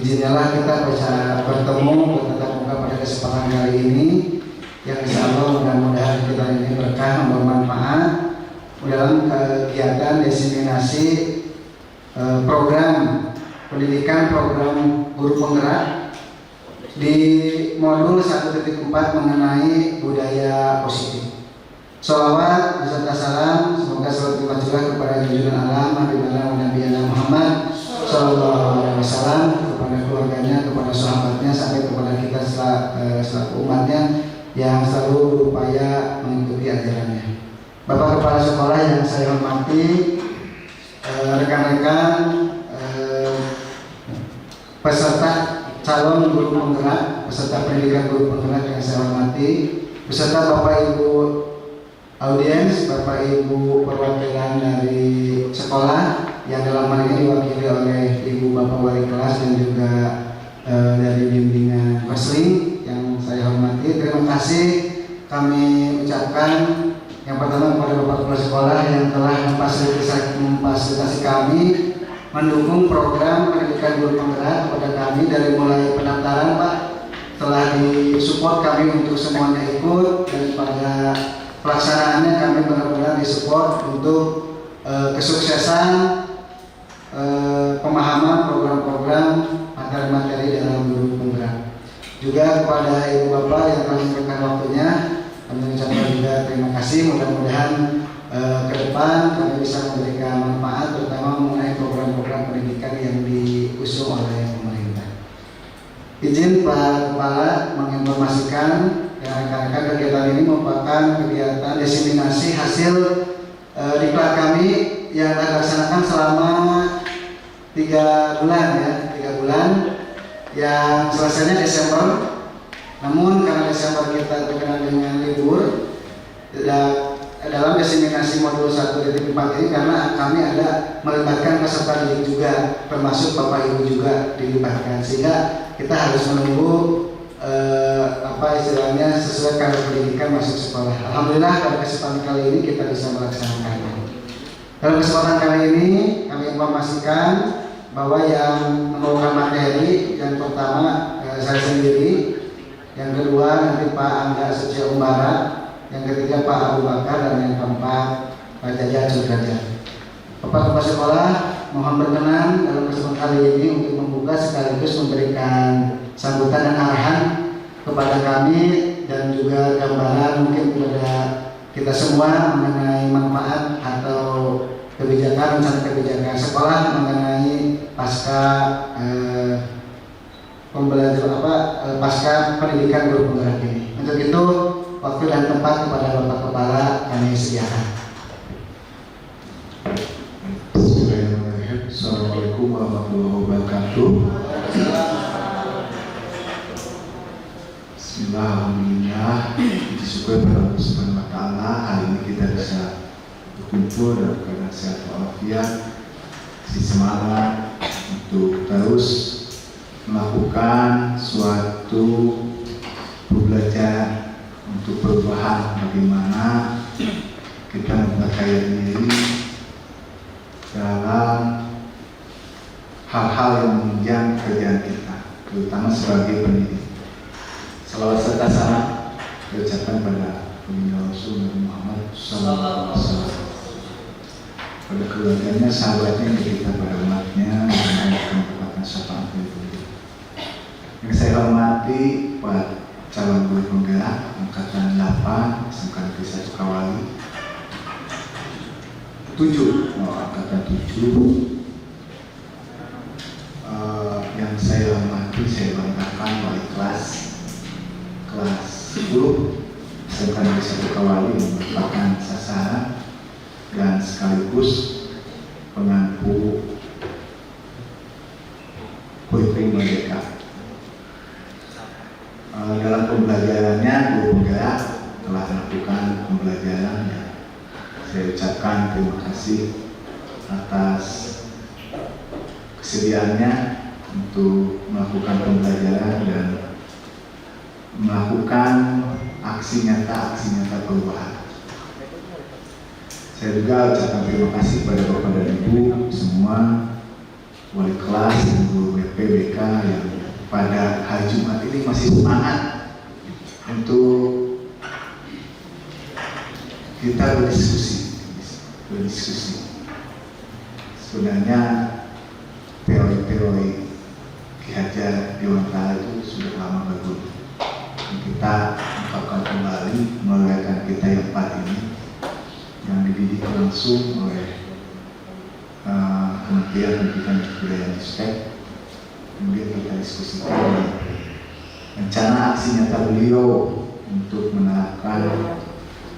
izinkanlah kita bisa bertemu bertatap muka pada kesempatan kali ini, yang insya Allah mudah-mudahan kita ini berkah bermanfaat dalam kegiatan diseminasi program pendidikan program guru penggerak di modul 1.4 mengenai budaya positif. Sholawat beserta salam semoga selalu tercurah kepada junjungan alam Nabi Muhammad Sallallahu Alaihi Wasallam, kepada keluarganya, kepada sahabatnya, sampai kepada kita selaku umatnya yang selalu berupaya mengikuti ajarannya. Bapak Kepala Sekolah yang saya hormati, rekan-rekan peserta calon guru penggerak, peserta pendidikan guru penggerak yang saya hormati, beserta Bapak Ibu audiens, Bapak Ibu perwakilan dari sekolah yang dalam hal ini diwakili oleh Ibu Bapak Wali kelas dan juga dari bimbingan konseling yang saya hormati. Terima kasih kami ucapkan yang pertama kepada Bapak Kepala Sekolah yang telah memfasilitasi kami mendukung program pendidikan guru penggerak kepada kami dari mulai pendaftaran, Pak, telah disupport kami untuk semuanya ikut, dan pada pelaksanaannya kami benar-benar disupport untuk kesuksesan pemahaman program-program materi-materi dalam guru penggerak. Juga kepada Ibu Bapak yang telah memberikan waktunya, kami mengucapkan juga terima kasih. Mudah-mudahan ke depan kami bisa memberikan manfaat terutama mengenai program-program pendidikan yang diusung oleh pemerintah. Izin Pak Kepala menginformasikan rekan-rekan kegiatan ini merupakan kegiatan diseminasi hasil diklat kami yang dilaksanakan selama 3 bulan ya, 3 bulan yang selesainya Desember. Namun karena Desember kita terkena dengan libur, dalam diseminasi modul 1.4 ini karena kami ada melibatkan peserta didik juga, termasuk Bapak Ibu juga dilibatkan, sehingga kita harus menunggu istilahnya sesuai kadar pendidikan masuk sekolah. Alhamdulillah pada kesempatan kali ini kita bisa melaksanakannya. Dalam kesempatan kali ini kami informasikan bahwa yang membawakan materi yang pertama saya sendiri, yang kedua nanti Pak Angga Setia Umbara, yang ketiga Pak Abu Bakar, dan yang keempat Pak Jaja Sudraja. Bapak Kepala Sekolah mohon berkenan dalam kesempatan kali ini untuk membuka sekaligus memberikan sambutan dan arahan kepada kami dan juga gambaran mungkin kepada kita semua mengenai manfaat atau kebijakan rencana kebijakan sekolah mengenai pasca pembelajaran pasca pendidikan guru penggerak ini. Untuk itu waktu dan tempat kepada Bapak Kepala kami sediakan. Assalamualaikum warahmatullahi wabarakatuh. Bismillahirrahmanirrahim. Puji syukur kepada Allah Subhanahu wa taala, hari ini kita bisa berkumpul dalam keadaan sehat walafiat, semangat untuk terus melakukan suatu belajar untuk perubahan bagaimana kita memperkaya diri dalam hal-hal yang menunjang kerjaan kita, terutama sebagai pendidik. Salawat serta salam diucapkan pada Baginda Rasul Nabi Muhammad Sallallahu Alaihi Wasallam, pada keluarganya, sahabatnya, kita pada umatnya, dan mendapatkan syafaat dari yang saya hormati Pak calon guru penggerak angkatan 8 SMK Negeri 1 Kawali 7, angkatan 7. Yang saya hormati, saya banggakan wali kelas 10 SMK Negeri 1 Kawali yang merupakan sasaran dan sekaligus pengampu kurikulum merdeka. Dalam pembelajarannya guru penggerak telah melakukan pembelajaran yang saya ucapkan terima kasih atas kesediaannya untuk melakukan pembelajaran dan melakukan aksi nyata perubahan. Saya juga ucapkan terima kasih kepada Bapak dan Ibu semua wali kelas dan guru PBK yang pada hari Jumat ini masih semangat untuk kita berdiskusi. Sebenarnya teori-teori Ki Hajar Dewantara itu sudah lama berguna. Kita ungkapkan kembali melalui rekan kita yang 4 ini yang dididik langsung oleh Kementerian Pendidikan dan Kebudayaan Ristek. Kemudian kita diskusikan rencana aksi nyata beliau untuk menerapkan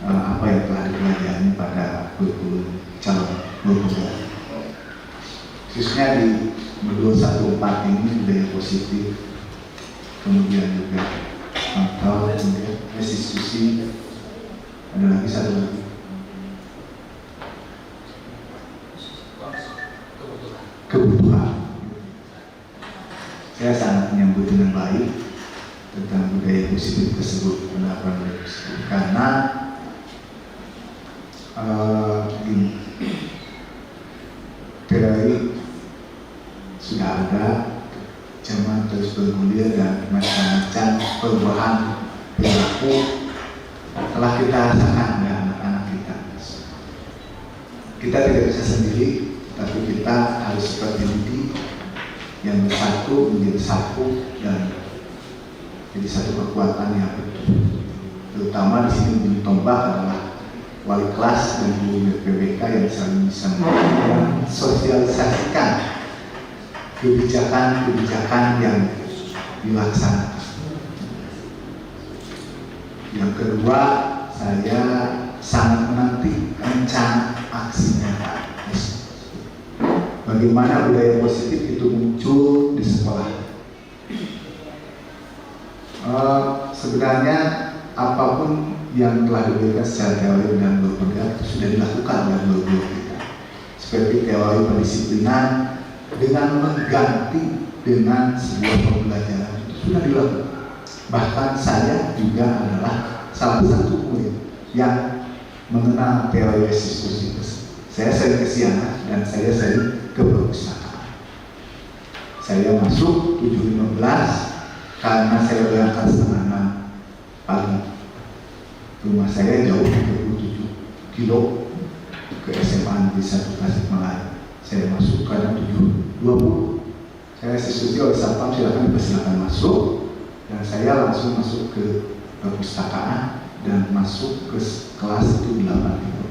apa yang telah dipelajari pada kurikulum calon guru, khususnya di modul 1.4 ini budaya positif, kemudian juga atau kemudian diskusi, ada lagi satu lagi kebutuhan. Saya sangat menyambut dengan baik tentang budaya positif tersebut, penerapan budaya positif, karena teori sudah ada, zaman terus bergulir dan macam-macam perubahan perilaku telah kita rasakan dengan anak-anak kita. Kita tidak bisa sendiri, tapi kita harus seperti ini yang bersatu menjadi satu dan jadi satu kekuatan yang betul. Terutama di sini ujung tombak adalah wali kelas dan guru PBK yang saling bisa sosialisasikan kebijakan-kebijakan yang dilaksanakan. Yang kedua, saya sangat menanti rencana aksi nyata. Bagaimana budaya positif itu muncul di sekolah. Sebenarnya apapun yang telah diberikan secara teori dan berpegang sudah dilakukan oleh guru-guru kita. Seperti teori pendisiplinan dengan mengganti dengan sebuah pembelajaran itu sudah dilakukan. Bahkan saya juga adalah salah satu murid yang mengenal teori restitusi tersebut. Saya sering ke Siana dan saya sering ke perpustakaan. Saya masuk 7.15 karena saya berangkat setengah 6 pagi. Rumah saya jauh 37 kilo ke SMA di satu Tasikmalaya. Saya masuk kadang 7.20. Saya restitusi oleh satpam, silakan masuk, dan saya langsung masuk ke perpustakaan dan masuk ke kelas itu 8 kilo.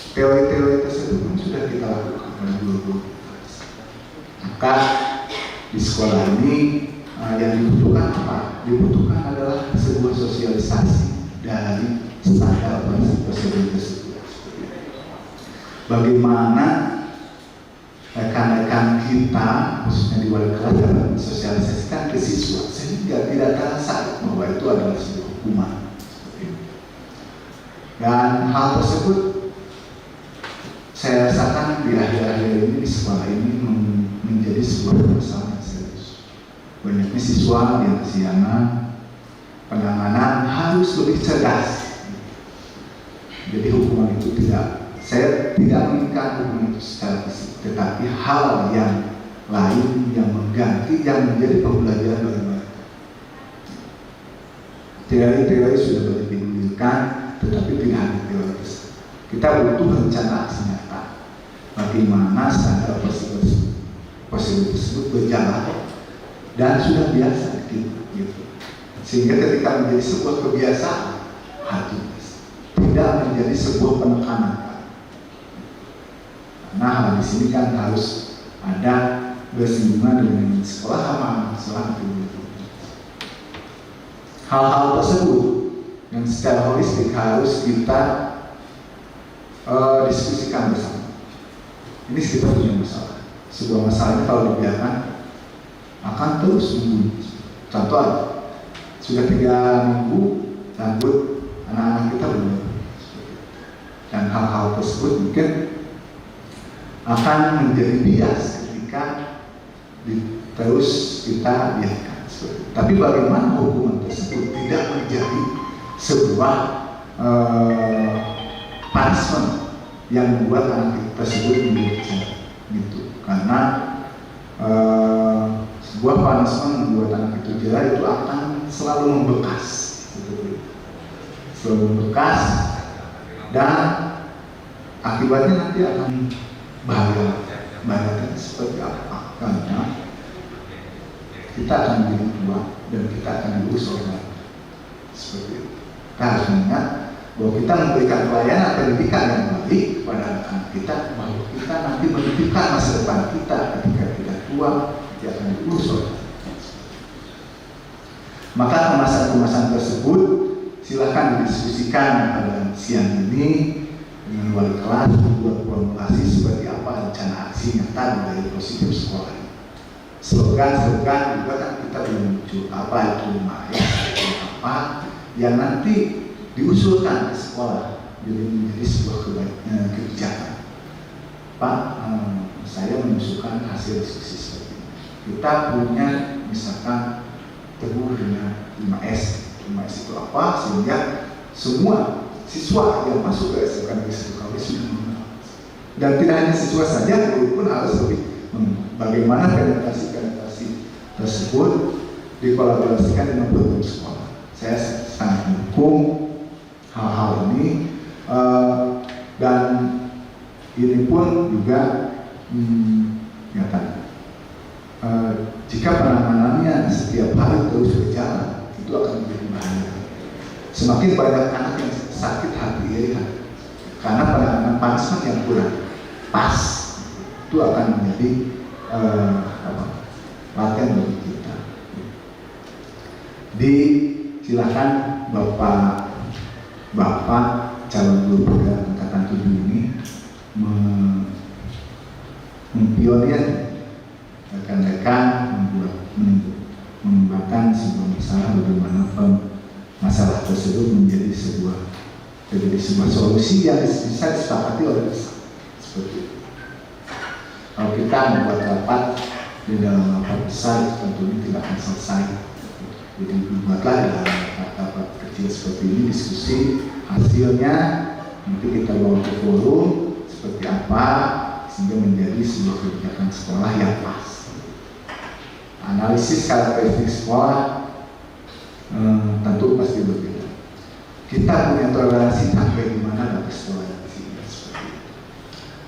Teori-teori tersebut pun sudah kita lakukan oleh guru-guru. Maka di sekolah ini yang dibutuhkan apa? Dibutuhkan adalah sebuah sosialisasi dari standar prosedur tersebut. Bagaimana rekan-rekan kita, khususnya di wali kelas, dapat mensosialisasikan ke siswa sehingga tidak terasa bahwa itu adalah sebuah hukuman. Dan hal tersebut saya rasakan di akhir-akhir ini di sekolah ini menjadi sebuah permasalahan yang serius. Banyaknya siswa yang kesiangan, penanganan harus lebih cerdas. Jadi hukuman itu saya tidak menginginkan hukuman itu secara fisik, tetapi hal yang lain yang mengganti, yang menjadi pembelajaran bagi mereka. Teori-teori sudah banyak digulirkan, tetapi tidak hanya teori. Kita butuh rencana aksi nyata. Bagaimana standar prosedur tersebut berjalan dan sudah biasa gitu. Sehingga ketika menjadi sebuah kebiasaan, tidak menjadi sebuah penekanan. Nah, hal di sini kan harus ada bersinggungan dengan sekolah sama sekolah itu. Hal-hal tersebut yang secara holistik harus kita diskusikan bersama. Ini kita punya masalah. Sebuah masalah ini kalau dibiarkan akan terus minggu. Contoh, sudah 3 minggu rambut anak-anak kita belum. Dan hal-hal tersebut mungkin akan menjadi bias ketika terus kita biarkan. Tapi bagaimana hukuman tersebut tidak menjadi sebuah punishment yang membuat anak tersebut menjadi gitu. Karena sebuah punishment buat anak itu jelas itu akan selalu membekas, selalu membekas, dan akibatnya nanti akan bahaya seperti apa? Karena kita akan menjadi tua dan kita akan diurus oleh seperti itu. Kita harus mengingat bahwa kita memberikan pelayanan pendidikan yang baik kepada anak-anak kita, bahwa kita nanti menentukan masa depan kita ketika kita tua, kita akan diurus oleh. Maka kemasan-kemasan tersebut silakan didiskusikan pada siang ini dengan wali kelas, membuat formulasi seperti apa rencana aksi nyata dari positif sekolah. Slogan juga kan kita belum muncul apa itu apa yang nanti diusulkan ke sekolah jadi menjadi sebuah kebijakan. Pak, saya mengusulkan hasil diskusi seperti ini. Kita punya misalkan teguh dengan 5S. 5S itu apa? Sehingga semua siswa yang masuk ke SMK Negeri 1 KW sudah mengenal. Dan tidak hanya siswa saja, guru pun harus lebih bagaimana penetrasi tersebut dikolaborasikan dengan program sekolah. Saya sangat mendukung hal-hal ini, dan ini pun juga jika penanganannya setiap hari terus berjalan, itu akan menjadi bahaya. Semakin banyak anak yang sakit hati ya, karena penanganan punishment yang kurang pas, itu akan menjadi latihan bagi kita. Silakan Bapak calon guru pada angkatan 7 ini mempionir rekan-rekan mengembangkan sebuah masalah, bagaimana masalah tersebut menjadi sebuah solusi yang bisa disepakati oleh bersama. Seperti itu. Kalau kita membuat rapat di dalam rapat besar, tentunya tidak akan selesai. Jadi dibuatlah dalam rapat kecil seperti ini, diskusi hasilnya nanti kita bawa ke forum seperti apa sehingga menjadi sebuah kebijakan sekolah yang pas. Analisis karakteristik sekolah tentu pasti berbeda. Kita punya toleransi sampai di mana dapat sekolah yang seperti itu.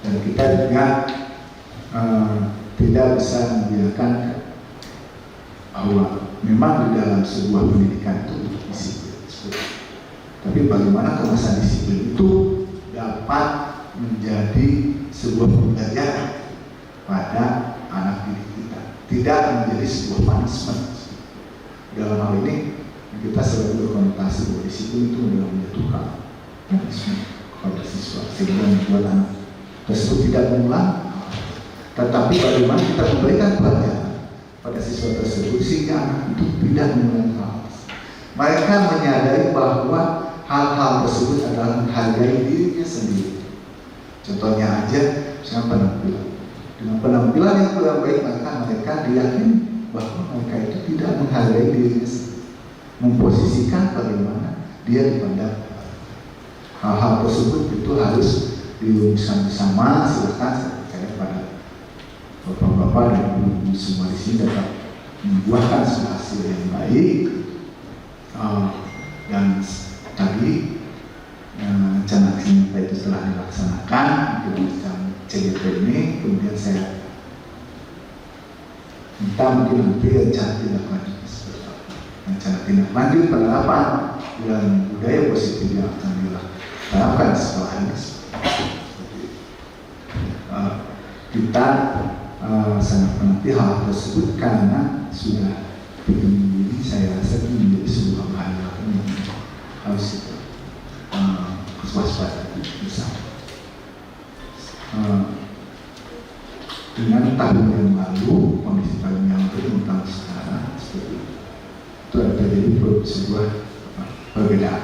Dan kita juga tidak bisa membiarkan bahwa memang di dalam sebuah pendidikan itu disiplin. Tapi bagaimana kemasan disiplin itu dapat menjadi sebuah pembelajaran pada anak didik kita, tidak menjadi sebuah punishment. Dalam hal ini kita selalu berkonotasi bahwa disiplin itu adalah menjatuhkan punishment kepada siswa sehingga membuat anak tersebut tidak mengulang. Tetapi bagaimana kita memberikan pelajaran pada siswa tersebut sehingga anak itu tidak mengulangi hal. Mereka menyadari bahwa hal-hal tersebut adalah menghargai dirinya sendiri. Contohnya aja, misalnya penampilan. Dengan penampilan yang kurang baik, maka mereka diyakini bahwa mereka itu tidak menghargai dirinya sendiri. Memposisikan bagaimana dia dipandang. Hal-hal tersebut itu harus dirumuskan bersama. Silakan saya percaya pada bapak-bapak dan ibu-ibu semua di sini dapat membuahkan sebuah hasil yang baik. Dan tadi rencana kita itu telah dilaksanakan di CGP ini, kemudian saya minta mungkin nanti rencana tindak lanjut seperti apa. Rencana tindak lanjut penerapan dan budaya positif yang akan diterapkan di sekolah ini. Kita sangat menanti hal tersebut karena sudah begini saya rasa itu menjadi sebuah bahaya yang harus kita waspada bersama. Dengan tahun yang lalu, kondisi tahun yang lalu tentang sekarang seperti itu ada terjadi sebuah perbedaan.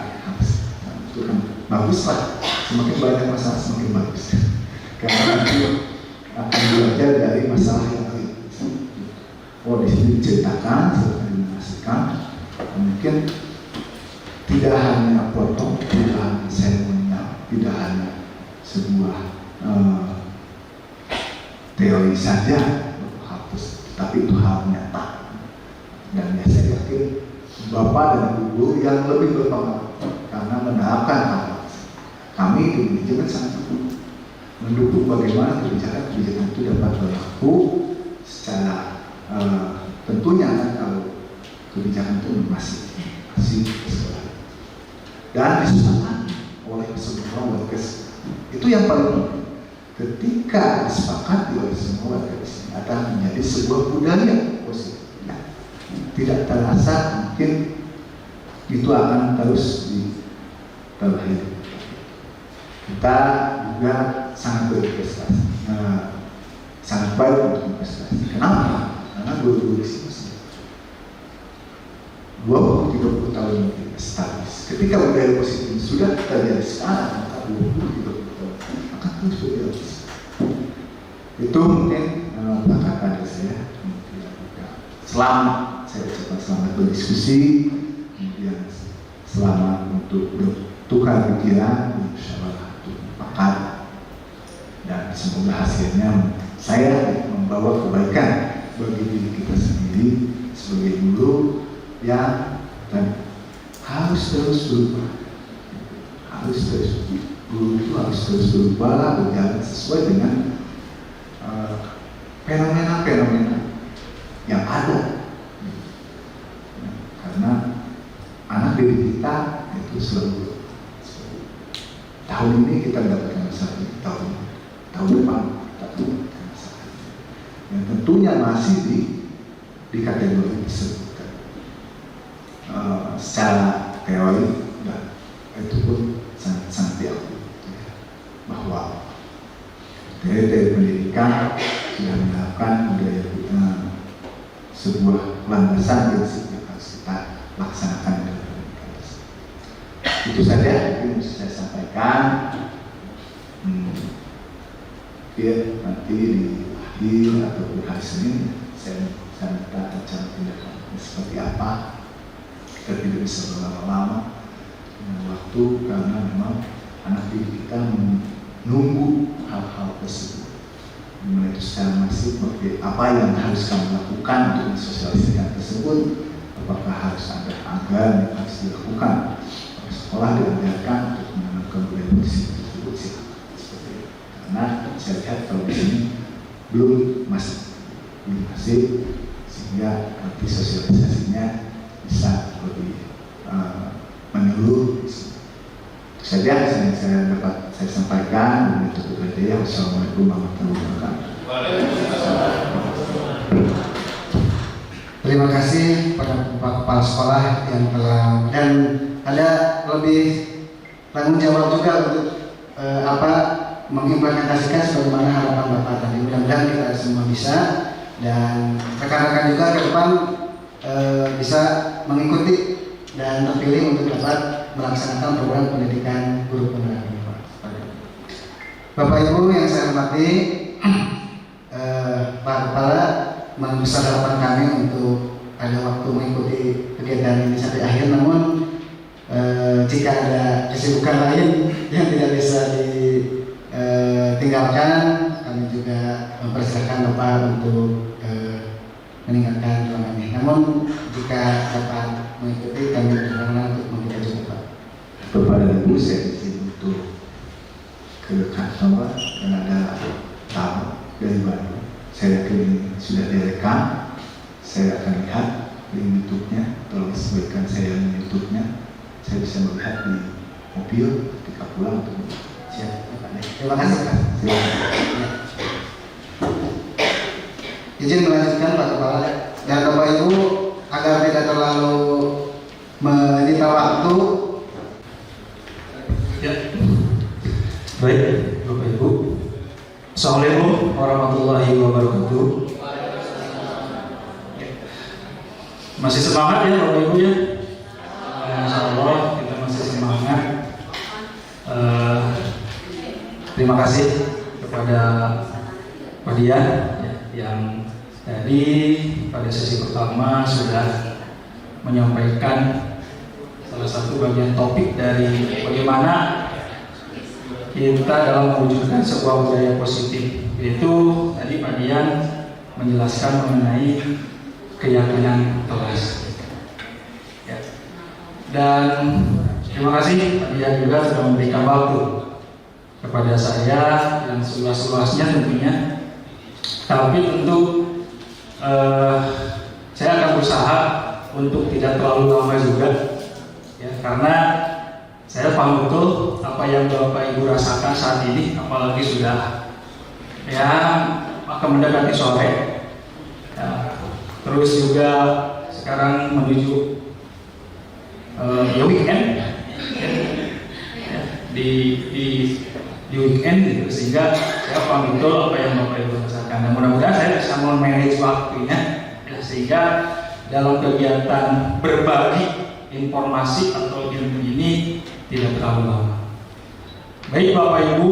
Itu kan baguslah, semakin banyak masalah semakin bagus. Karena nanti akan belajar dari masalah yang lain. Oh, di sini diceritakan, seperti dinarasikan, mungkin tidak hanya potong, tidak hanya seremonial, tidak hanya sebuah teori saja, hal tapi itu hal nyata. Dan saya yakin Bapak dan Ibu yang lebih berpengalaman karena menerapkan hal kami di manajemen sangat mendukung bagaimana kebijakan-kebijakan itu dapat berlaku secara tentunya kan kalau kebijakan itu masih sesuai dan disepakati oleh semua warga. Itu yang paling penting. Ketika disepakati oleh semua warga di sini akan menjadi sebuah budaya positif. Tidak terasa mungkin itu akan terus terlahir. Kita juga sangat berinvestasi, sangat baik untuk investasi. Kenapa? Karena guru-guru di sini 20-30 tahun establis. Ketika budaya positif sudah terjadi sekarang, maka 20-30 tahun akan terus berjalan. Itu mungkin kata-kata dari saya. Selamat, saya ucapkan selamat berdiskusi, kemudian selamat untuk bertukar pikiran, musyawarah untuk pakar, dan semoga hasilnya saya membawa kebaikan bagi diri kita sendiri sebagai guru yang harus terus berubah. Guru itu harus terus berubah, berjalan sesuai dengan fenomena-fenomena yang ada. Karena anak didik kita itu selalu tahun ini kita mendapatkan masalah, tahun depan kita mendapatkan masalah yang tentunya masih di kategori tersebut. Secara teori dan itu pun sangat diakui bahwa teori pendidikan sudah menerapkan budaya sebuah landasan prinsip yang harus kita laksanakan dalam pendidikan. Itu saja yang bisa saya sampaikan. Nanti di akhir ataupun hari Senin saya minta acara tindakan seperti apa. Kita tidak bisa berlama-lama dengan waktu karena memang anak didik kita menunggu hal-hal tersebut. Mulai itu secara masif apa yang harus kami lakukan untuk mensosialisasikan tersebut, apakah harus ada agar yang harus dilakukan sekolah diajarkan untuk menanamkan budaya bersih tersebut seperti itu. Karena saya lihat kalau di sini belum masif sehingga nanti sosialisasinya bisa lebih menyeluruh. Itu saja yang saya sampaikan. Untuk hadiah. Wassalamualaikum warahmatullahi wabarakatuh. Terima kasih pada Pak Kepala Sekolah yang telah, dan ada lebih tanggung jawab juga untuk mengimplementasikan sebagaimana harapan Bapak tadi. Mudah-mudahan kita semua bisa, dan rekan-rekan juga ke depan bisa mengikuti dan terpilih untuk dapat melaksanakan program pendidikan guru penggerak. Bapak Ibu yang saya hormati, Pak Kepala membesar harapan kami untuk ada waktu mengikuti kegiatan ini sampai akhir. Namun jika ada kesibukan lain yang tidak bisa ditinggalkan, kami juga mempersilakan Bapak untuk meninggalkan ruangan ini. Namun jika dapat mengikuti, kami berkenan untuk memberikan juga Pak. Kepada Ibu saya izin untuk ke kantor dan ada tamu dari Bandung. Saya yakin sudah direkam. Saya akan lihat di YouTube-nya. Tolong sesuaikan saya di YouTube-nya. Saya bisa melihat di mobil ketika pulang untuk siap. Terima kasih Pak. Izin melanjutkan Pak Kepala dan Bapak Ibu agar tidak terlalu menyita waktu. Ya. Baik, Bapak Ibu. Assalamualaikum warahmatullahi wabarakatuh. Masih semangat ya Bapak Ibu ya? Insya Allah kita masih semangat. Terima kasih kepada Pak Dian yang tadi pada sesi pertama sudah menyampaikan salah satu bagian topik dari bagaimana kita dalam mewujudkan sebuah budaya positif. Yaitu tadi Pak Dian menjelaskan mengenai keyakinan kelas. Ya. Dan terima kasih Pak Dian juga sudah memberikan waktu kepada saya yang seluas-luasnya tentunya. Tapi tentu saya akan berusaha untuk tidak terlalu lama juga, ya, karena saya paham betul apa yang Bapak Ibu rasakan saat ini, apalagi sudah ya akan mendekati sore, ya, terus juga sekarang menuju ya weekend, ya, di weekend gitu, sehingga saya paham betul apa yang Bapak Ibu rasakan. Dan mudah-mudahan saya bisa memanage waktunya, ya, sehingga dalam kegiatan berbagi informasi atau ilmu ini tidak terlalu lama. Baik Bapak Ibu,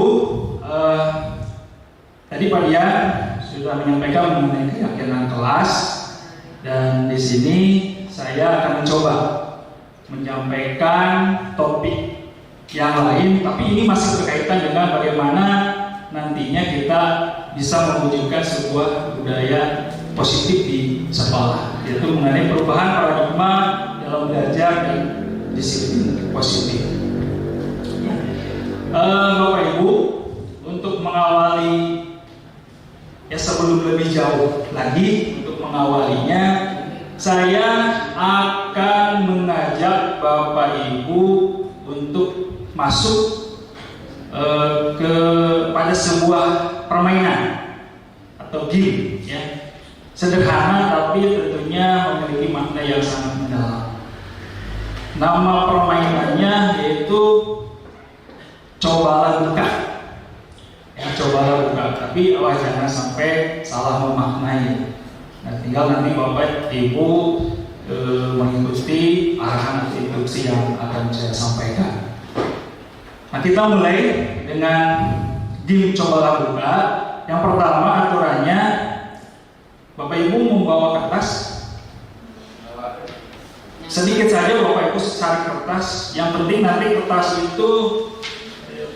tadi Pak Dian sudah menyampaikan mengenai keyakinan kelas, dan di sini saya akan mencoba menyampaikan topik yang lain, tapi ini masih berkaitan dengan bagaimana nantinya kita bisa mewujudkan sebuah budaya positif di sekolah, yaitu mengenai perubahan paradigma dalam belajar dan disiplin positif. Bapak Ibu, untuk mengawali, ya sebelum lebih jauh lagi untuk mengawalinya, saya akan mengajak Bapak Ibu untuk masuk kepada sebuah permainan atau game, ya, sederhana tapi tentunya memiliki makna yang sangat mendalam. Nama permainannya yaitu cobalah buka, ya, cobalah buka. Tapi jangan sampai salah memaknai. Nah, tinggal nanti Bapak Ibu mengikuti arahan atau instruksi yang akan saya sampaikan. Nah, kita mulai dengan game cobalah buka. Yang pertama aturannya, Bapak Ibu membawa kertas. Sedikit saja Bapak Ibu cari kertas. Yang penting nanti kertas itu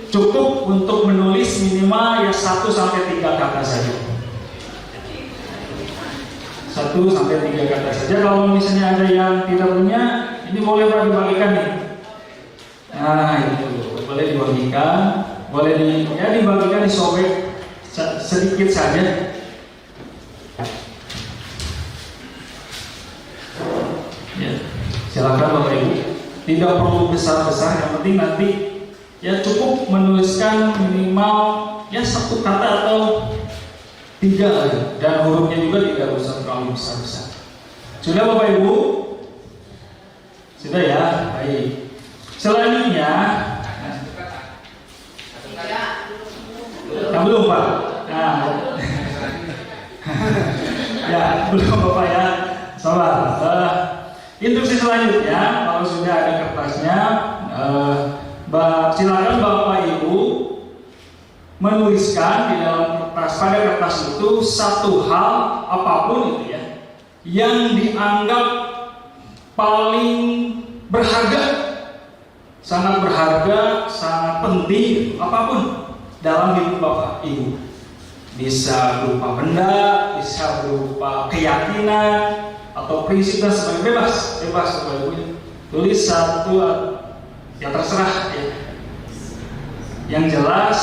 cukup untuk menulis minimal ya 1-3 kata saja. 1-3 kata saja. Kalau misalnya ada yang tidak punya, ini boleh Pak dibagikan nih. Nah, itu boleh dibagikan, boleh dibagikan, disobek sedikit saja. Ya, silakan Bapak Ibu. Tidak perlu besar-besar, yang penting nanti ya cukup menuliskan minimal ya 1 kata atau 3, dan hurufnya juga tidak usah terlalu besar-besar. Sudah Bapak Ibu? Sudah ya? Baik. Selanjutnya, belum Pak? Nah, ya belum Bapak ya. Sabar. Instruksi selanjutnya, kalau sudah ada kertasnya, silakan Bapak Ibu menuliskan di dalam kertas, pada kertas itu satu hal apapun itu ya, yang dianggap paling berharga, sangat berharga, sangat penting, apapun dalam hidup Bapak Ibu. Bisa berupa benda, bisa berupa keyakinan atau prinsip dan sebagainya, bebas Bapak Ibu. Tulis satu, ya terserah ya. Yang jelas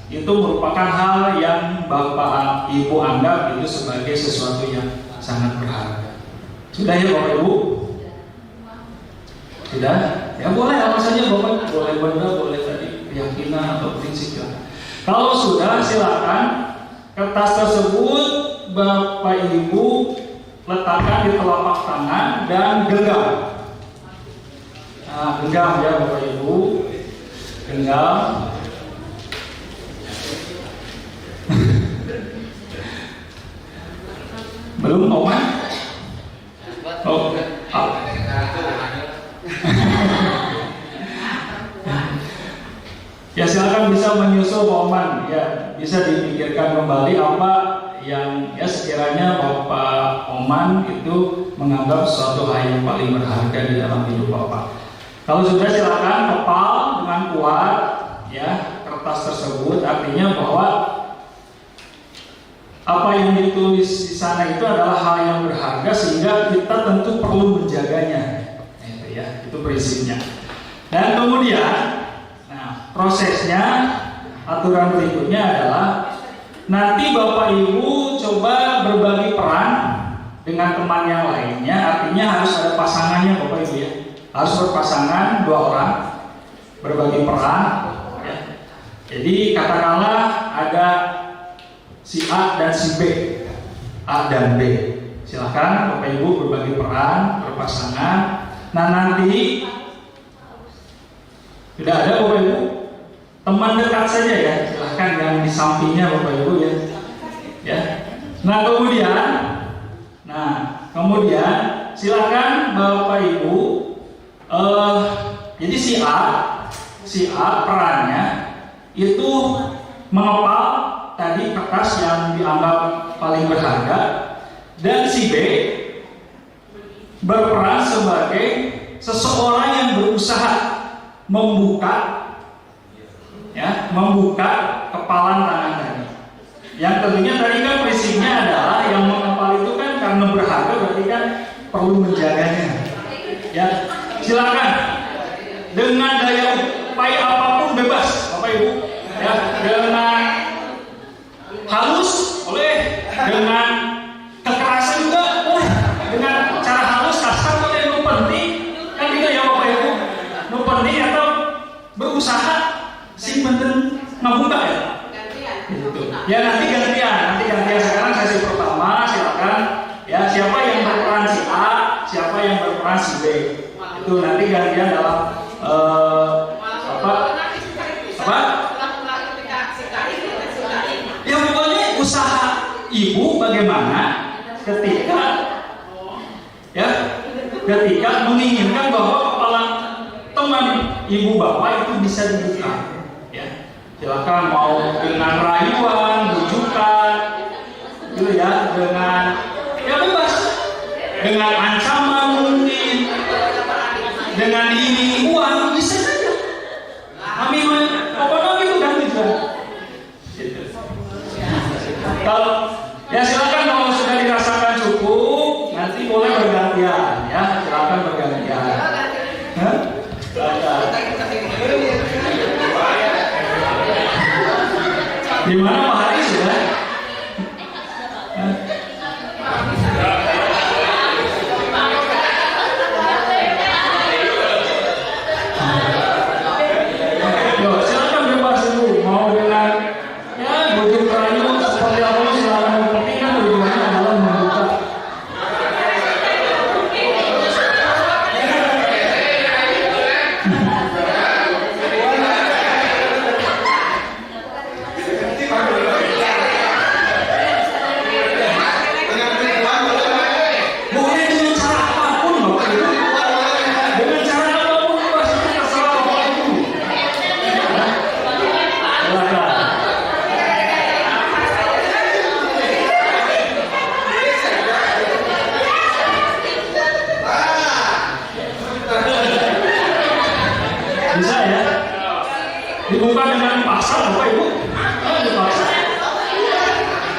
itu merupakan hal yang Bapak Ibu anggap itu sebagai sesuatu yang sangat berharga. Sudah ya Bapak Ibu? Sudah? Ya boleh apa saja Bapak, boleh benda, boleh tadi keyakinan atau prinsip ya. Kalau sudah, silakan kertas tersebut Bapak Ibu letakkan di telapak tangan dan genggam. Nah, genggam ya Bapak Ibu, genggam. Belum Oman? Oh, ya silakan bisa menyusul Pak Oman, ya bisa dipikirkan kembali apa yang ya sekiranya Bapak Oman itu menganggap suatu hal yang paling berharga di dalam hidup Bapak. Kalau sudah silakan kepal dengan kuat ya kertas tersebut, artinya bahwa apa yang ditulis di sana itu adalah hal yang berharga sehingga kita tentu perlu menjaganya. Itu ya, itu prinsipnya. Dan kemudian, nah, prosesnya, aturan berikutnya adalah nanti Bapak Ibu coba berbagi peran dengan teman yang lainnya. Artinya harus ada pasangannya Bapak Ibu ya. Harus berpasangan 2 orang berbagi peran. Ya. Jadi katakanlah ada si A dan si B, A dan B. Silakan Bapak Ibu berbagi peran, berpasangan. Nah nanti sudah ada Bapak Ibu, teman dekat saja ya. Silakan yang di sampingnya Bapak Ibu ya. Ya. Nah kemudian silakan Bapak Ibu. Jadi si A perannya itu mengepal tadi kertas yang dianggap paling berharga, dan si B berperan sebagai seseorang yang berusaha membuka kepalan tangan tadi. Yang tentunya tadi kan prinsipnya adalah yang mengepal itu kan karena berharga berarti kan perlu menjaganya. Ya, silakan dengan daya upaya apapun bebas Bapak Ibu. Ya, dengan halus boleh, dengan kekerasan juga boleh, dengan cara halus kasar boleh, itu penting kan gitu ya Bapak Ibu. Itu penting atau berusaha si penting ngebuka ya. Gitu. Ya nanti gantian. Sekarang sesi pertama silakan ya, siapa yang berperan si A, siapa yang berperan si B. Itu nanti gantian dalam ya pokoknya usaha ibu bagaimana ketika menginginkan bahwa kepala teman ibu bapak itu bisa dibuka. Ya, silakan mau dengan rayuan, bujukan, gitu ya, dengan ya bebas, dengan ancaman mungkin, dengan diiming uang bisa saja. Amin, pokoknya itu kan juga. Kalau ya silakan kalau sudah dirasakan cukup, nanti boleh bergantian ya, silakan bergantian. Di mana Pak Hari sudah? Silakan bebas dulu, mau dengan ya bujuk rayu seperti apa silakan. Penting kan tujuannya adalah membuka. Bisa ya? Dibuka dengan paksa Bapak Ibu? Dipaksa?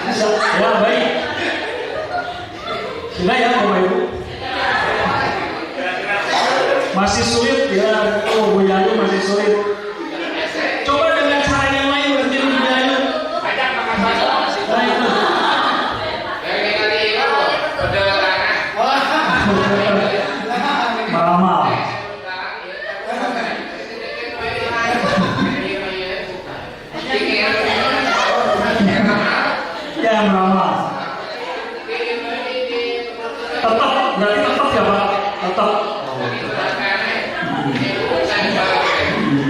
Bisa? Ya baik. Sudah ya Bapak Ibu? Masih sulit ya? Oh Bu Yayu masih sulit. Coba dengan cara yang lain berarti Bu Yayu. Nah itu. Meramal. Ya meramal. Tetap, berarti tetap ya Pak? Tetap.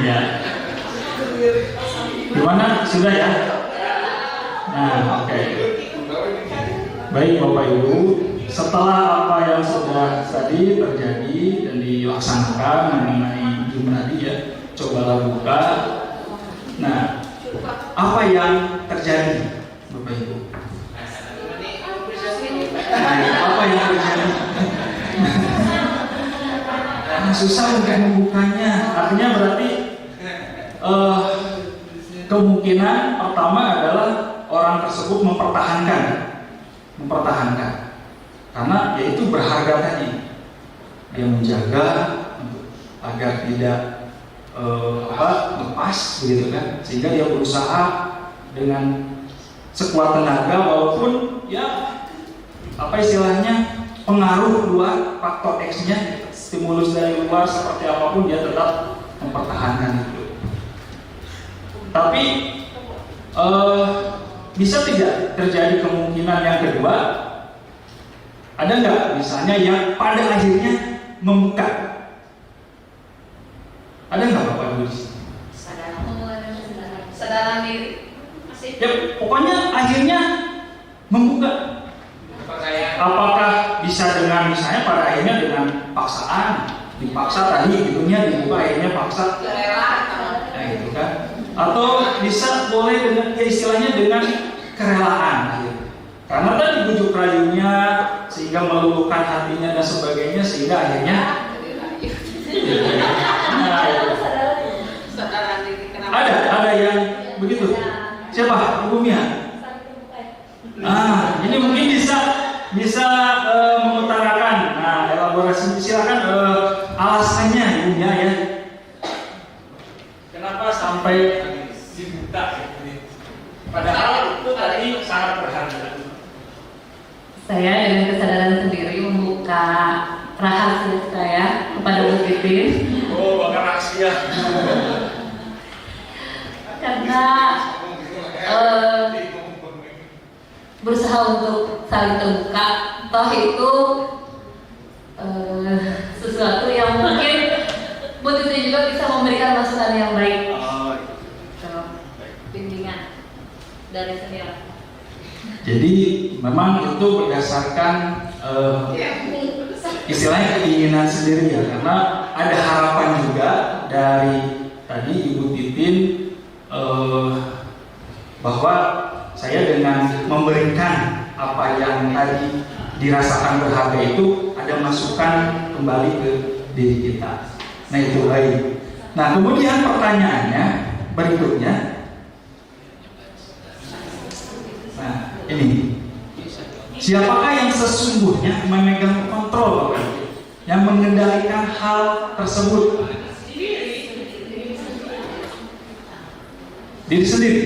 Iya. Gimana? Sudah ya? Nah, oke. Baik Bapak Ibu, setelah apa yang sudah tadi terjadi dan dilaksanakan mengenai jumlah dia, cobalah buka. Nah, apa yang terjadi Bapak Ibu? Apa yang terjadi? Susah untuk membukanya. Artinya berarti kemungkinan pertama adalah orang tersebut mempertahankan, karena yaitu berharga tadi, dia menjaga agar tidak lepas begitu kan, sehingga dia berusaha dengan sekuat tenaga walaupun ya pengaruh luar, faktor X-nya, stimulus dari luar seperti apapun dia tetap mempertahankan itu. Tapi bisa tidak terjadi kemungkinan yang kedua? Ada nggak misalnya yang pada akhirnya membuka? Ada nggak Bapak Ibu? Sadaran diri. Ya, pokoknya akhirnya membuka. Apakah bisa dengan misalnya pada akhirnya dengan paksaan, dipaksa tadi gitunya dibuka akhirnya paksa, nah itu kan? Atau bisa boleh dengan ya istilahnya dengan kerelaan, gitu. Karena tadi bujuk rayunya sehingga meluluhkan hatinya dan sebagainya sehingga akhirnya ada yang begitu. Siapa? Ibu Mia. Ini mungkin bisa mengutarakan. Nah, elaborasi silakan alasannya Ibu Mia ya. Kenapa sampai dibuka ini? Padahal itu tadi sangat berharga. Saya dengan kesadaran sendiri membuka rahasia saya kepada Bu Titin. Oh, bakal rahasia. Karena berusaha untuk saling terbuka, toh itu sesuatu yang mungkin Bu Titin juga bisa memberikan masukan yang baik. Bimbingan dari senior. Jadi memang itu berdasarkan istilahnya keinginan sendiri ya, karena ada harapan juga dari tadi Ibu Titin bahwa saya dengan memberikan apa yang tadi dirasakan berharga itu ada masukan kembali ke diri kita. Nah itu baik. Nah kemudian pertanyaannya berikutnya. Nah ini, siapakah yang sesungguhnya memegang kontrol, yang mengendalikan hal tersebut? Diri sendiri,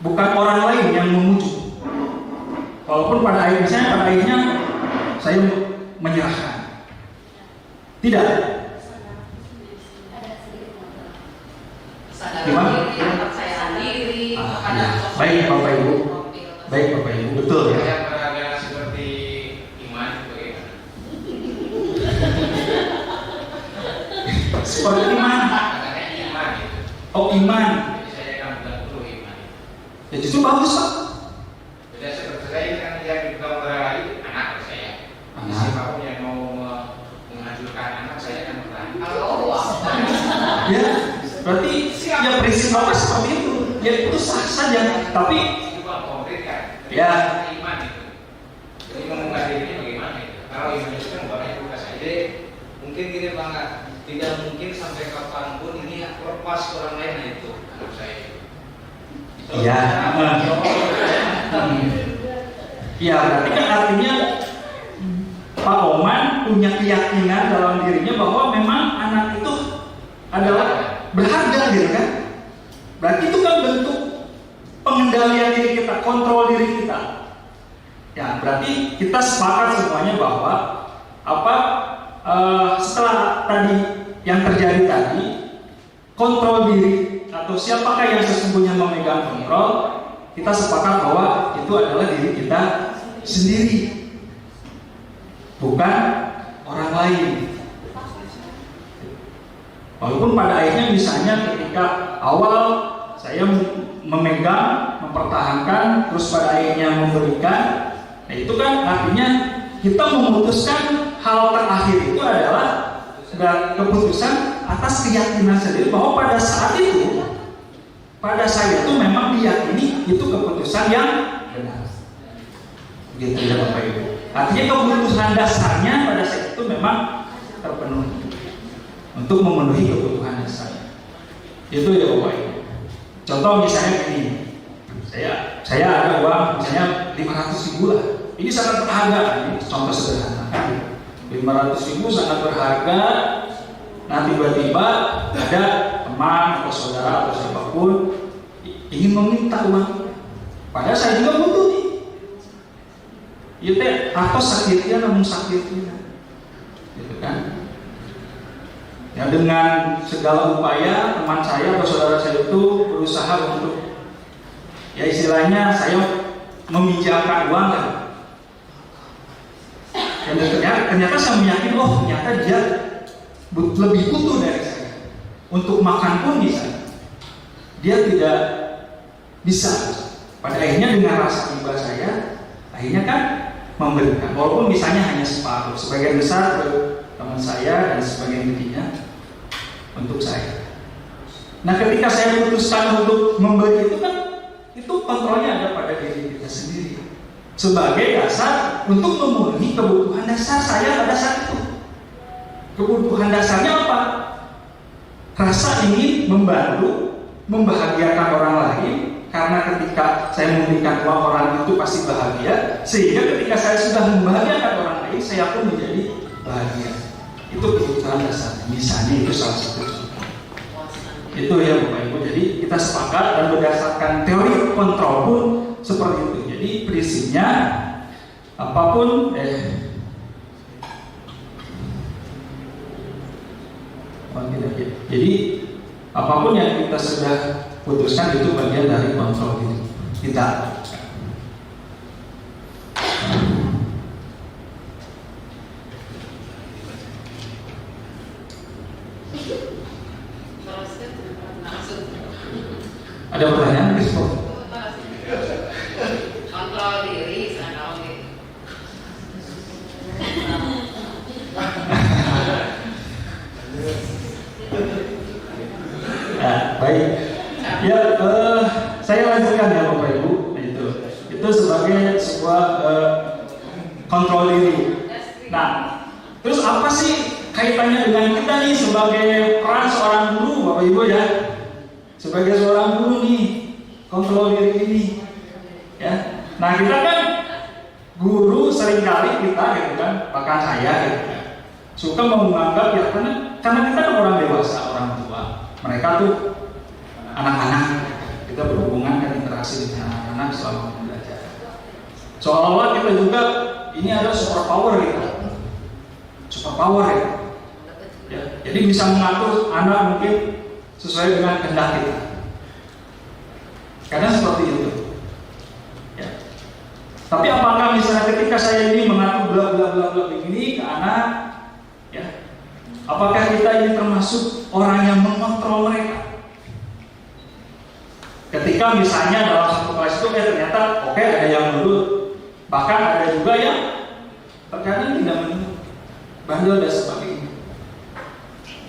bukan orang lain yang memujuk. Walaupun pada akhirnya saya menyerahkan, tidak. Gimana? Baik Bapak Ibu, betul ya. Saya beragama seperti iman, bagaimana? Seperti iman. Katanya iman gitu. Oh iman. Jadi saya kan bukan perlu iman. Ya justru bagus Pak. Sudah seperti saya kan yang dipegang lagi anak saya. Anak. Siapapun yang mau menghancurkan anak saya kan berani. Ya, berarti ya prinsip Bapak seperti itu. Ya itu sah saja. Tapi itu kan konkret kan. Ya. Iman itu. Jadi membuka dirinya bagaimana itu? Kalau iman itu kan boleh buka saja. Jadi mungkin gini banget, tidak mungkin sampai kapanpun ini lepas orang lain. Nah itu menurut saya. Iya. Ya berarti kan artinya Pak Oman punya keyakinan dalam dirinya bahwa memang anak itu adalah berharga gitu kan. Berarti itu kan bentuk pengendalian diri kita, kontrol diri kita. Ya berarti kita sepakat semuanya bahwa setelah tadi yang terjadi tadi, kontrol diri atau siapakah yang sesungguhnya memegang kontrol, kita sepakat bahwa itu adalah diri kita sendiri, bukan orang lain. Walaupun pada akhirnya misalnya ketika awal saya memegang, mempertahankan, terus pada akhirnya memberikan, nah itu kan artinya kita memutuskan hal terakhir itu adalah keputusan atas keyakinan sendiri bahwa pada saat itu, pada saya itu memang diyakini itu keputusan yang benar. Begitu ya Bapak Ibu. Artinya keputusan dasarnya pada saat itu memang terpenuhi untuk memenuhi kebutuhan dasar. Itu ya Bapak Ibu. Contoh misalnya ini, Saya ada uang misalnya 500.000 lah. Ini sangat berharga. Ini contoh sederhana. 500.000 sangat berharga. Nah tiba-tiba ada teman atau saudara atau siapapun ingin meminta uang. Padahal saya juga butuh nih. Itu atau sakitnya namun sakitnya, gitu kan? Ya dengan segala upaya teman saya atau saudara saya itu berusaha untuk, ya istilahnya saya meminjamkan uang lah. Dan ternyata saya meyakini, oh ternyata dia lebih butuh dari saya. Untuk makan pun bisa, dia tidak bisa. Pada akhirnya dengan rasa iba saya, akhirnya kan memberikan, walaupun misalnya hanya separuh, sebagian besar ke teman saya dan sebagian kecilnya untuk saya. Nah ketika saya putuskan untuk memberi itu kan, itu kontrolnya ada pada diri kita sendiri sebagai dasar untuk memenuhi kebutuhan dasar saya pada saat itu. Kebutuhan dasarnya apa? Rasa ingin membantu, membahagiakan orang lain. Karena ketika saya memberikan uang orang itu pasti bahagia, sehingga ketika saya sudah membahagiakan orang lain, saya pun menjadi bahagia. Itu kebutuhan dasar. Misalnya itu salah satu contoh. Itu ya Bapak Ibu. Jadi kita sepakat dan berdasarkan teori kontrol pun seperti itu. Jadi prinsipnya apapun jadi apapun yang kita sudah putuskan itu bagian dari kontrol diri kita. Ada pertanyaan? Kontrol diri, sadar diri. Baik. Ya, saya lanjutkan ya Bapak Ibu. Itu sebagai sebuah kontrol diri. Nah, terus apa sih kaitannya dengan kita nih sebagai peran seorang guru, Bapak Ibu ya? Sebagai seorang guru nih, kontrol diri ini, ya. Nah kita kan guru seringkali kita gitu kan, bahkan saya gitu kan, suka menganggap ya karena kita kan orang dewasa, orang tua, mereka tuh anak-anak, kita berhubungan dan interaksi dengan anak-anak selama belajar. Seolah-olah kita juga ini ada super power gitu, ya. Jadi bisa mengatur anak mungkin sesuai dengan kehendak kita. Karena seperti itu. Ya. Tapi apakah misalnya ketika saya ini mengatur bla bla bla bla begini ke anak, ya, apakah kita ini termasuk orang yang mengontrol mereka? Ketika misalnya dalam satu kelas itu ternyata oke, ada yang nurut, bahkan ada juga yang terkadang tidak menurut, bandel dan sebagainya,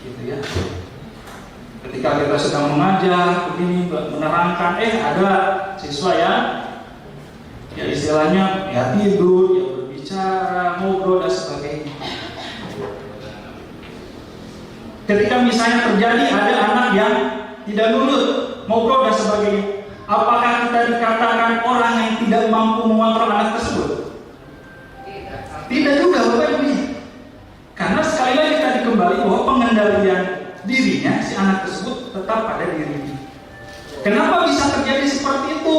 gitu ya. Ketika kita sedang mengajar begini menerangkan, ada siswa ya istilahnya ya tidur, ya berbicara, ngobrol dan sebagainya. Ketika misalnya terjadi ada anak yang tidak nurut, ngobrol dan sebagainya, apakah kita dikatakan orang yang tidak mampu mengontrol anak tersebut? Tidak juga Bapak Ibu. Karena sekali lagi kita dikembali bahwa pengendalian dirinya si anak tersebut tetap pada dirinya. Kenapa bisa terjadi seperti itu?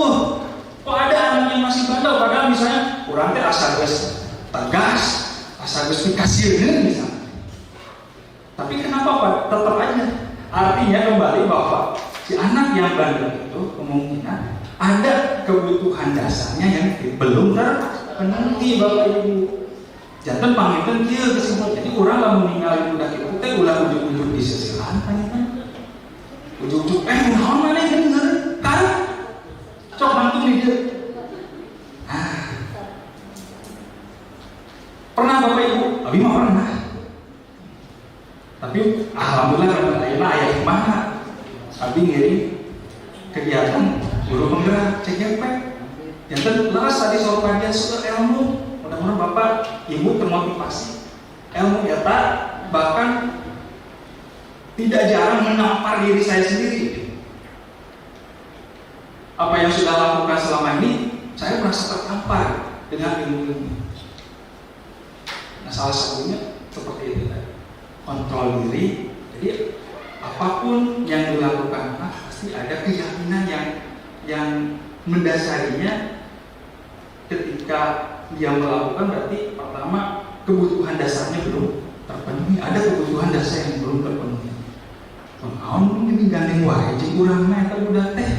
Kok ada anak yang masih bandel padahal misalnya kurang teh asa geus tegas, asa geus dikasihkeun misalnya. Tapi kenapa tetap aja? Artinya kembali bahwa si anak yang bandel itu kemungkinan ada kebutuhan dasarnya yang belum terpenuhi Bapak Ibu. Jantan panggilkan kieu kesimpulan. Jadi urang lamun ningali budak itu teh ulah ujug-ujug disesilan panggilkan. Ujug-ujug naon maneh geus kan? Cok bantu di dieu. Pernah Bapak Ibu? Abi mah pernah. Tapi alhamdulillah ayeuna aya hikmahna. Abi ngiring kegiatan guru penggerak CGP. Jantan laras tadi soal kajian suka ilmu. Mudah-mudahan Bapak Ibu termotivasi. Ilmu eta bahkan tidak jarang menampar diri saya sendiri. apa yang sudah lakukan selama ini, saya merasa tertampar dengan ilmu-ilmu. Nah, salah satunya seperti itu tadi, kontrol diri. Jadi apapun yang dilakukan pasti ada keyakinan yang mendasarinya. Ketika dia melakukan berarti pertama kebutuhan dasarnya belum terpenuhi, ada kebutuhan dasar yang belum terpenuhi. Naon ini gandeng wae jeung urang mah eta budak teh.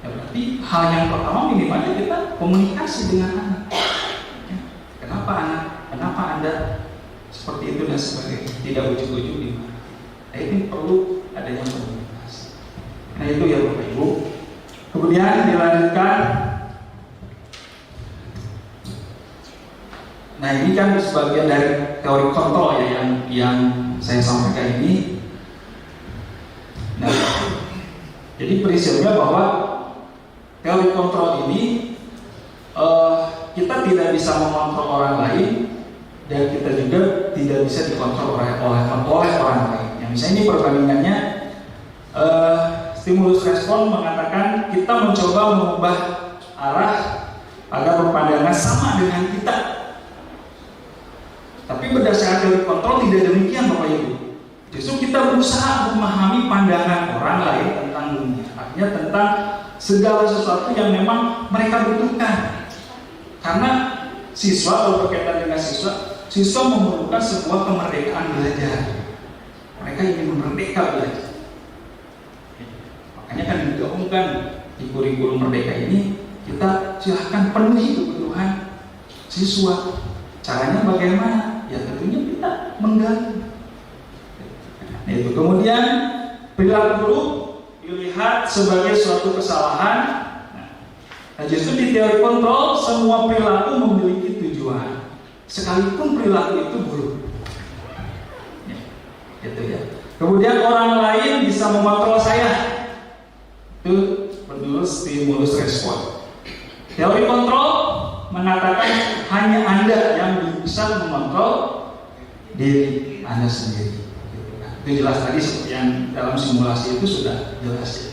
Ya berarti hal yang pertama minimalnya kita komunikasi dengan anak. Ya, kenapa Anda seperti itu dan sebagainya, tidak ujuk-ujuk di mana. Nah, ini perlu adanya komunikasi. Nah itu ya Bapak Ibu. Kemudian dilanjutkan. Nah ini kan sebagian dari teori kontrol ya yang saya sampaikan ini. Nah, jadi prinsipnya bahwa teori kontrol ini kita tidak bisa mengontrol orang lain dan kita juga tidak bisa dikontrol oleh orang lain. Yang misalnya ini perbandingannya stimulus respon mengatakan kita mencoba mengubah arah agar berpandangan sama dengan kita. Tapi berdasarkan teori kontrol tidak demikian Bapak Ibu. Justru kita berusaha memahami pandangan orang lain tentang dunia, artinya tentang segala sesuatu yang memang mereka butuhkan. Karena siswa, kalau berkaitan dengan siswa memerlukan sebuah kemerdekaan belajar. Mereka ingin merdeka belajar. Makanya kan digaungkan di kurikulum merdeka ini, kita silahkan penuhi kebutuhan siswa. Caranya bagaimana? Ya tentunya kita menggali. Nah itu kemudian perilaku buruk dilihat sebagai suatu kesalahan. Nah justru di teori kontrol semua perilaku memiliki tujuan, sekalipun perilaku itu buruk. Ya, gitu ya. Kemudian orang lain bisa mengontrol saya. Itu menurut stimulus respon. Teori kontrol mengatakan hanya Anda yang bisa mengontrol diri Anda sendiri. Itu jelas tadi seperti yang dalam simulasi itu sudah jelas ya,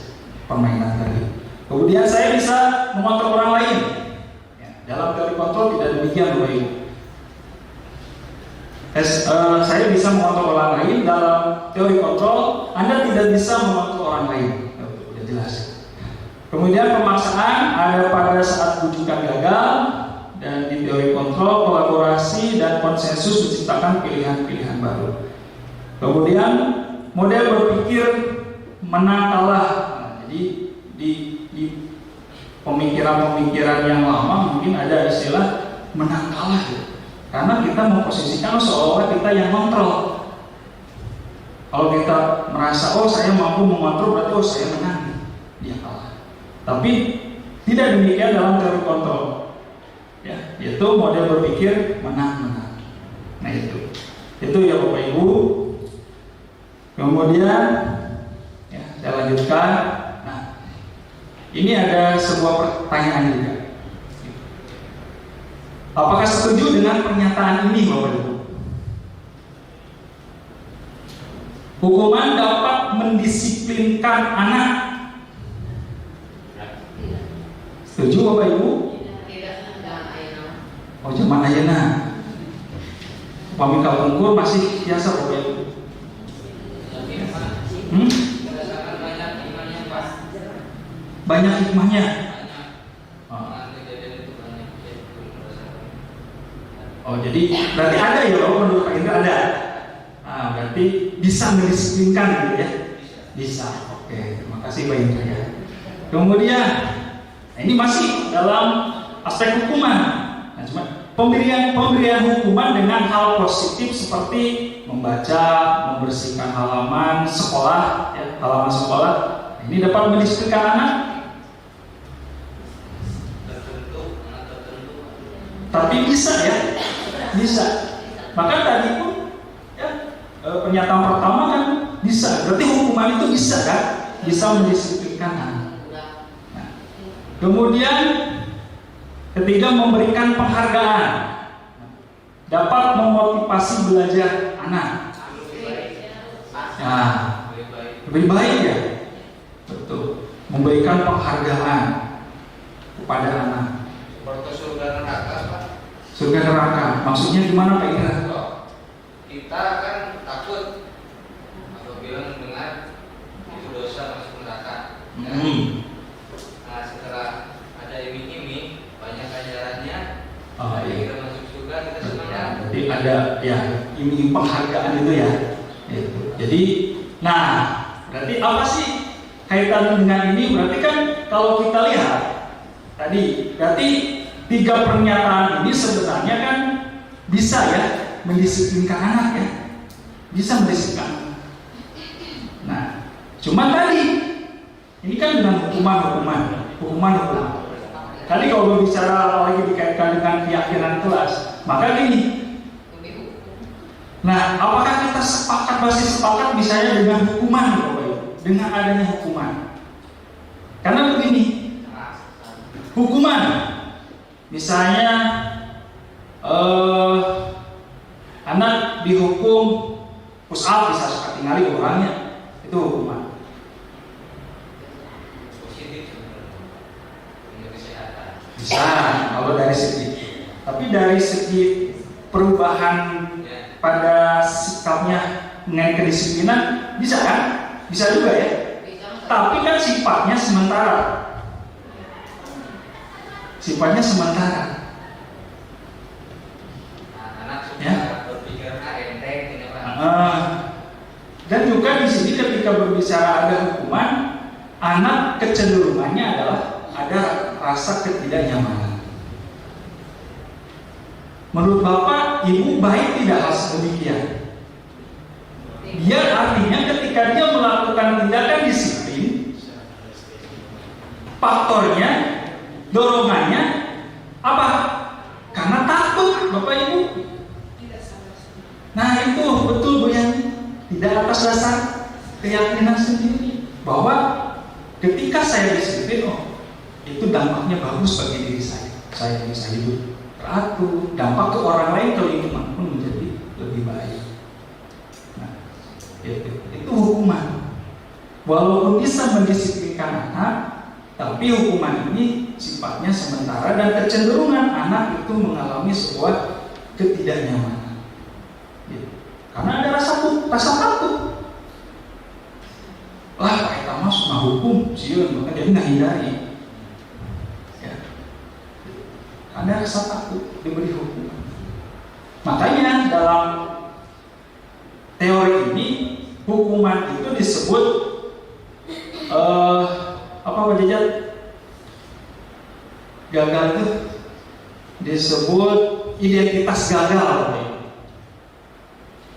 permainan tadi. Kemudian saya bisa mengontrol orang lain. Ya, dalam teori kontrol tidak demikian Bapak Ibu. Saya bisa mengontrol orang lain. Dalam teori kontrol Anda tidak bisa mengontrol orang lain. Sudah jelas. Kemudian pemaksaan ada pada saat bujukan gagal, dan di teori kontrol kolaborasi dan konsensus menciptakan pilihan-pilihan baru. Kemudian model berpikir menang kalah. Nah, jadi di pemikiran-pemikiran yang lama mungkin ada istilah menang kalah ya. Karena kita memposisikan seolah-olah kita yang kontrol. Kalau kita merasa oh saya mampu mengontrol berarti oh saya menang, dia kalah. Tapi tidak demikian dalam teori kontrol. Ya, yaitu model berpikir menang-menang. Nah itu ya Bapak Ibu. Kemudian ya, saya lanjutkan. Nah, ini ada sebuah pertanyaan juga. Apakah setuju dengan pernyataan ini Bapak Ibu? Hukuman dapat mendisiplinkan anak. Setuju Bapak Ibu? Oh zaman ayeuna. Upami kalungkur masih biasa Bapak Ibu. Banyak hikmahnya. Oh jadi berarti ada ya Bapak menurut Pak Indra ada. Berarti bisa mendisiplinkan gitu ya. Bisa. Oke, terima kasih Pak Indra ya. Kemudian ini masih dalam aspek hukuman. Nah, cuma pemberian hukuman dengan hal positif seperti membaca, membersihkan halaman sekolah, ya, halaman sekolah. Nah, ini dapat mendisiplinkan anak. Tapi bisa ya, bisa. Maka tadi pun ya, pernyataan pertama kan bisa. Berarti hukuman itu bisa kan, bisa mendisiplinkan anak. Nah, kemudian ketiga, memberikan penghargaan, dapat memotivasi belajar anak. Nah, lebih baik ya, betul. memberikan penghargaan kepada anak. Seperti surga neraka, Pak. Surga neraka, maksudnya gimana Pak Indra? Kita kan takut apabila mendengar itu dosa masuk neraka. Nah, setelah ada iming-iming banyak ajarannya, kita masuk surga, kita semangat. Jadi ada ya ini penghargaan itu ya. Jadi, nah berarti apa sih kaitan dengan ini? Berarti kan kalau kita lihat tadi, berarti 3 pernyataan ini sebenarnya kan bisa ya mendisiplinkan anak ya, bisa mendisiplinkan. Nah, cuman tadi ini kan dengan hukuman. Tadi kalau berbicara lagi dikaitkan dengan keyakinan kelas, maka gini. Nah, apakah kita masih sepakat misalnya dengan hukuman, Bapak Ibu? Dengan adanya hukuman? Karena begini, hukuman, misalnya anak dihukum push up bisa suka tinggali orangnya, itu hukuman. Bisa kalau dari segi, tapi dari segi perubahan pada sikapnya mengenai kedisiplinan bisa kan? Bisa juga ya. Tapi kan sifatnya sementara. Sifatnya sementara. Anak suka Ya. berpikir enteng, tidak Pak. Dan juga di sini ketika berbicara ada hukuman, anak kecenderungannya adalah ada rasa ketidaknyamanan. Menurut Bapak, Ibu baik tidak hal demikian? Dia artinya ketika dia melakukan tindakan disiplin, faktornya, dorongannya apa? Karena takut, Bapak Ibu. Nah itu betul Bu Yani, tidak atas dasar keyakinan sendiri bahwa ketika saya disiplin, itu dampaknya bagus bagi diri saya. Saya bisa hidup teratur, dampak ke orang lain, ke lingkungan pun menjadi lebih baik. Nah, itu hukuman. Walaupun bisa mendisiplinkan anak, tapi hukuman ini sifatnya sementara dan kecenderungan anak itu mengalami sebuah ketidaknyamanan. Karena ada rasa takut. Lah, kita masuk hukum, sieun, maka dia menghindari. Ada rasa takut diberi hukuman. Makanya dalam teori ini hukuman itu disebut apa Pak Jajat? Gagal itu disebut identitas gagal.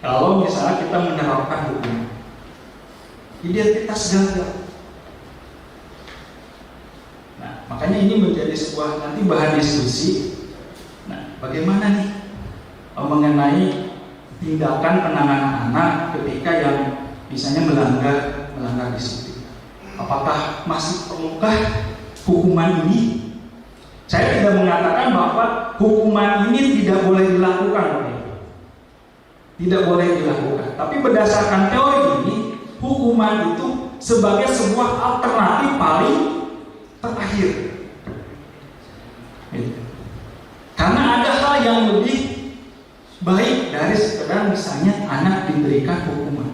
Kalau misalnya kita menerapkan hukuman, identitas gagal. Makanya ini menjadi sebuah nanti bahan diskusi. Nah, bagaimana nih mengenai tindakan penanganan anak ketika yang misalnya melanggar disiplin? Apakah masih perlukah hukuman ini? Saya tidak mengatakan bahwa hukuman ini tidak boleh dilakukan, tidak boleh dilakukan. Tapi berdasarkan teori ini, hukuman itu sebagai sebuah alternatif paling terakhir. Karena ada hal yang lebih baik dari sekedar misalnya anak diberikan hukuman.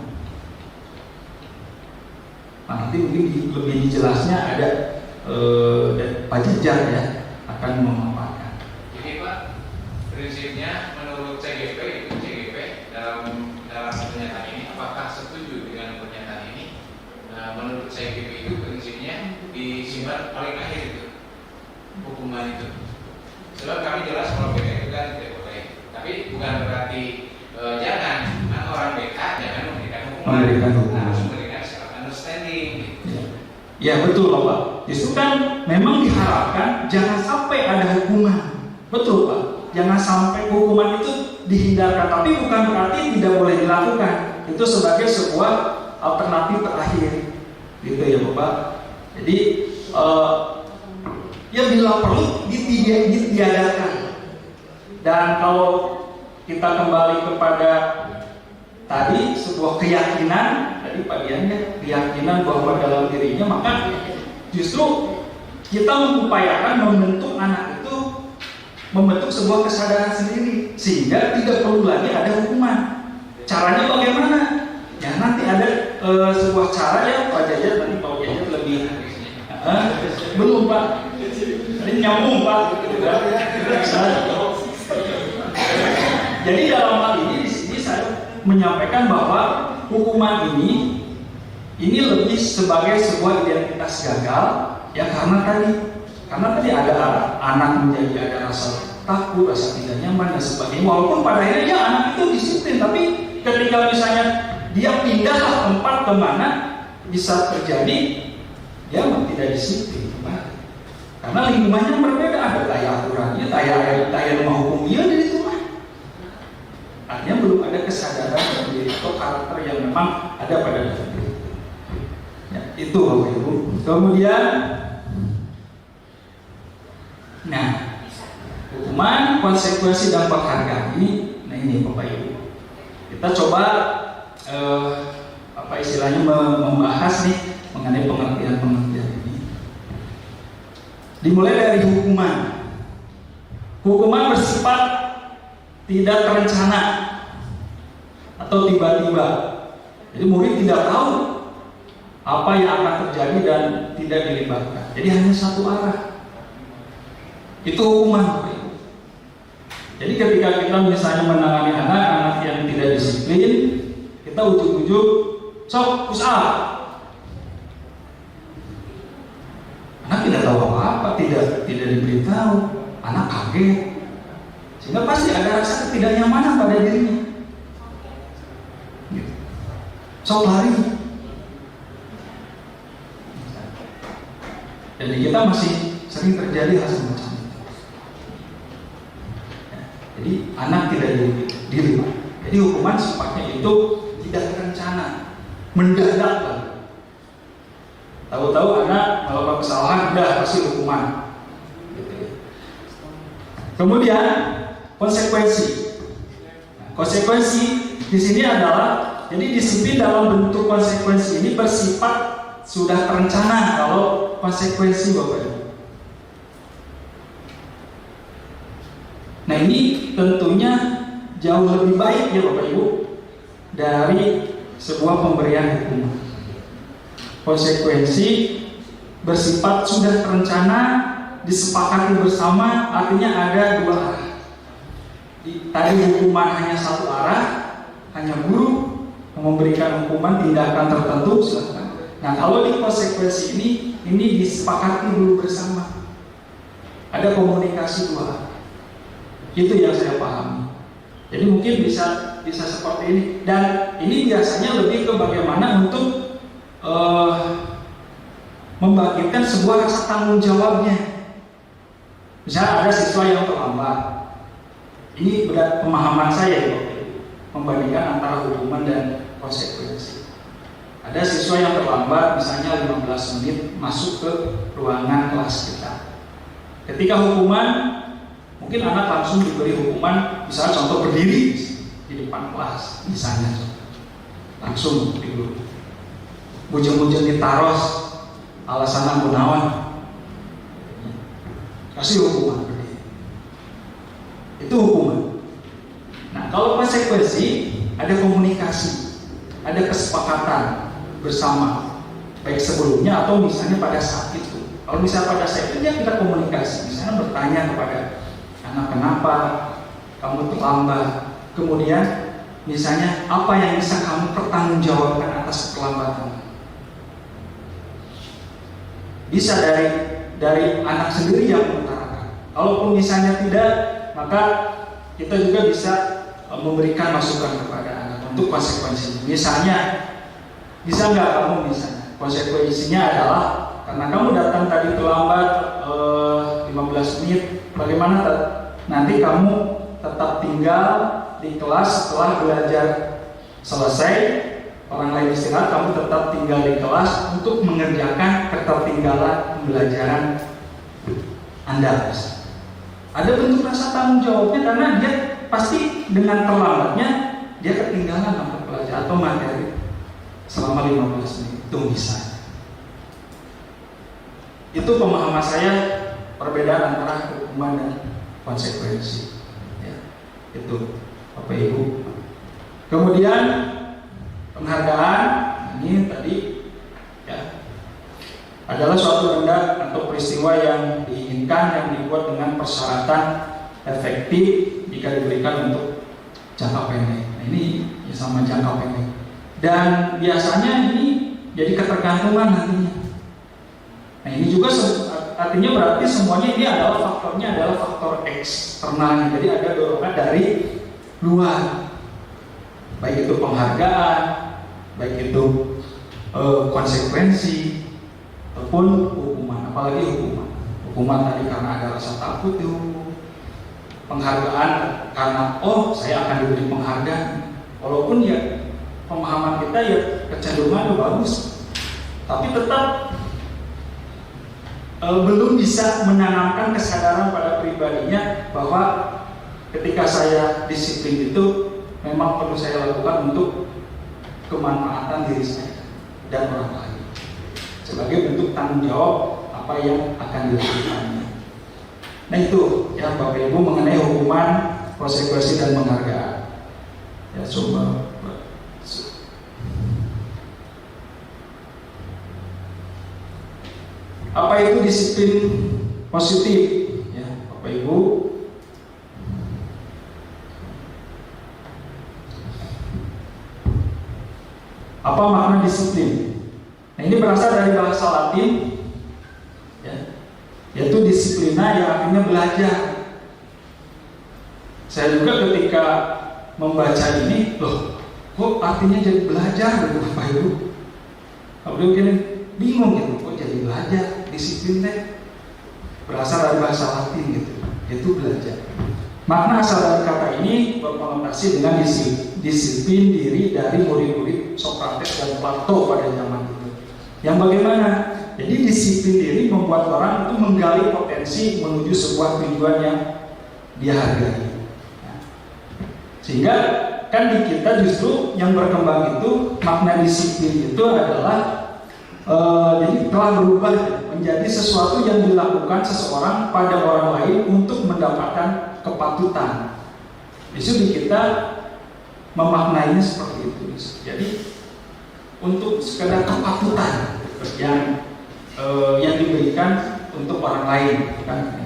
Nah, nanti mungkin lebih jelasnya ada Pak Jajat ya akan memaparkan. Jadi Pak, prinsipnya menurut CGP dalam pernyataan ini, apakah setuju dengan pernyataan ini? Menurut CGP itu prinsipnya disimpan paling akhir itu hukuman itu. Sebab kami jelas kalau BK itu kan tidak boleh. Tapi bukan berarti jangan orang BK jangan memberikan hukuman. Harus memberikan self understanding. Ya betul Pak. Justru kan memang diharapkan jangan sampai ada hukuman. Betul Pak. Jangan sampai hukuman itu dihindarkan. Tapi bukan berarti tidak boleh dilakukan. Itu sebagai sebuah alternatif terakhir. Gitu ya Bapak. Jadi ya bila perlu ditiadakan. Dan kalau kita kembali kepada tadi sebuah keyakinan, tadi Pak Dian ya, keyakinan bahwa dalam dirinya, maka justru kita mengupayakan membentuk anak itu membentuk sebuah kesadaran sendiri sehingga tidak perlu lagi ada hukuman. Caranya bagaimana? Ya nanti ada sebuah cara ya Pak Jajat, nanti Pak Jajat lebih belum Pak, ini nyambung Pak. Jadi dalam hal ini di sini saya menyampaikan bahwa hukuman ini lebih sebagai sebuah identitas gagal ya karena tadi ada anak menjadi ada rasa takut, rasa tidak nyaman dan sebagainya. Walaupun pada akhirnya ya anak itu disiplin, tapi ketika misalnya dia pindah tempat kemana bisa terjadi dia tidak disiplin. Karena lingkungannya berbeda, ada daya aturannya, daya rumah hukumnya dari rumah. Artinya belum ada kesadaran sendiri atau karakter yang memang ada pada diri. Ya, itu Bapak Ibu. Kemudian, nah, hukuman, konsekuensi dan penghargaan ini Bapak Ibu. Kita coba membahas nih mengenai pengertian ini. Dimulai dari hukuman. Hukuman bersifat tidak terencana atau tiba-tiba. Jadi murid tidak tahu apa yang akan terjadi dan tidak dilibatkan. Jadi hanya satu arah. Itu hukuman. Jadi ketika kita misalnya menangani anak yang tidak disiplin, kita ujuk-ujuk, sok push up. Anak tidak tahu apa-apa, tidak diberitahu, anak kaget, sehingga pasti ada rasa ketidaknyamanan pada dirinya. Sok lari. Jadi kita masih sering terjadi hal semacam itu. Jadi anak tidak dilibat. Jadi hukuman sifatnya itu tidak terencana, mendadak. Tahu-tahu anak melakukan kesalahan, udah pasti hukuman. Kemudian konsekuensi. Konsekuensi di sini adalah, jadi disiplin dalam bentuk konsekuensi ini bersifat sudah terencana. Kalau konsekuensi Bapak Ibu. Nah ini tentunya jauh lebih baik ya Bapak Ibu dari sebuah pemberian hukuman. Konsekuensi bersifat sudah terencana, disepakati bersama, artinya ada dua arah. Tadi hukuman hanya satu arah, hanya guru memberikan hukuman tindakan tertentu, silakan. Nah kalau di konsekuensi ini disepakati dulu bersama. Ada komunikasi dua arah. Itu yang saya pahami. Jadi mungkin bisa seperti ini. Dan ini biasanya lebih ke bagaimana untuk membangkitkan sebuah rasa tanggung jawabnya. Misalnya ada siswa yang terlambat. Ini berat pemahaman saya membandingkan antara hukuman dan konsekuensi. Ada siswa yang terlambat misalnya 15 menit masuk ke ruangan kelas kita. Ketika hukuman, mungkin anak langsung diberi hukuman, misalnya contoh berdiri di depan kelas, misalnya langsung diberi. Bujang-bujang ditaros, alasan gunawan, kasih hukuman berdiri. Itu hukuman. Nah kalau konsekuensi ada komunikasi, ada kesepakatan bersama, baik sebelumnya atau misalnya pada saat itu. Kalau misalnya pada saat itu ya kita komunikasi, misalnya bertanya kepada anak kenapa kamu terlambat, kemudian misalnya apa yang bisa kamu pertanggungjawabkan atas keterlambatan. Bisa dari anak sendiri yang mengutarakan. Kalaupun misalnya tidak, maka kita juga bisa memberikan masukan kepada anak untuk konsekuensinya. Misalnya, bisa nggak kamu misalnya konsekuensinya adalah karena kamu datang tadi terlambat 15 menit, bagaimana nanti kamu tetap tinggal di kelas setelah belajar selesai. Orang lain istirahat, kamu tetap tinggal di kelas untuk mengerjakan ketertinggalan pembelajaran Anda. Ada bentuk rasa tanggung jawabnya karena dia pasti dengan terlambatnya dia ketinggalan mata pelajaran atau materi selama 15 menit. Itu misalnya. Itu pemahaman saya perbedaan antara hukuman dan konsekuensi. Ya, itu Bapak Ibu. Kemudian penghargaan ini tadi ya adalah suatu benda atau peristiwa yang diinginkan yang dibuat dengan persyaratan efektif jika diberikan untuk jangka pendek. Nah, ini ya sama jangka pendek. Dan biasanya ini jadi ketergantungan nantinya. Nah, ini juga artinya berarti semuanya ini adalah faktornya adalah faktor eksternal. Jadi ada dorongan dari luar. Baik itu penghargaan, baik itu konsekuensi ataupun hukuman, apalagi hukuman tadi karena ada rasa takut dihukum, penghargaan karena saya akan diberi penghargaan, walaupun ya pemahaman kita ya kecenderungan bagus, tapi tetap belum bisa menanamkan kesadaran pada pribadinya bahwa ketika saya disiplin itu memang perlu saya lakukan untuk kemanfaatan diri saya dan orang lain sebagai bentuk tanggung jawab apa yang akan dilakukannya. Nah itu ya Bapak Ibu mengenai hukuman, konsekuensi dan penghargaan. Ya coba. Apa itu disiplin positif? Ya Bapak Ibu. Apa makna disiplin? Nah, ini berasal dari bahasa Latin, ya, yaitu disiplina yang artinya belajar. Saya juga ketika membaca ini, kok artinya jadi belajar, gitu, Bapak Ibu? Kalau mungkin bingung gitu, kok jadi belajar? Disiplin teh berasal dari bahasa Latin gitu, yaitu belajar. Makna asal dari kata ini berkonotasi dengan disiplin diri dari murid-murid Sokrates dan Plato pada zaman itu. Yang bagaimana? Jadi disiplin diri membuat orang itu menggali potensi menuju sebuah tujuan yang dia hargai. Sehingga kan di kita justru yang berkembang itu makna disiplin itu adalah jadi telah berubah menjadi sesuatu yang dilakukan seseorang pada orang lain untuk mendapatkan kepatutan. Justru di kita memaknainya seperti itu. Jadi untuk sekedar kepatutan yang diberikan untuk orang lain, kan?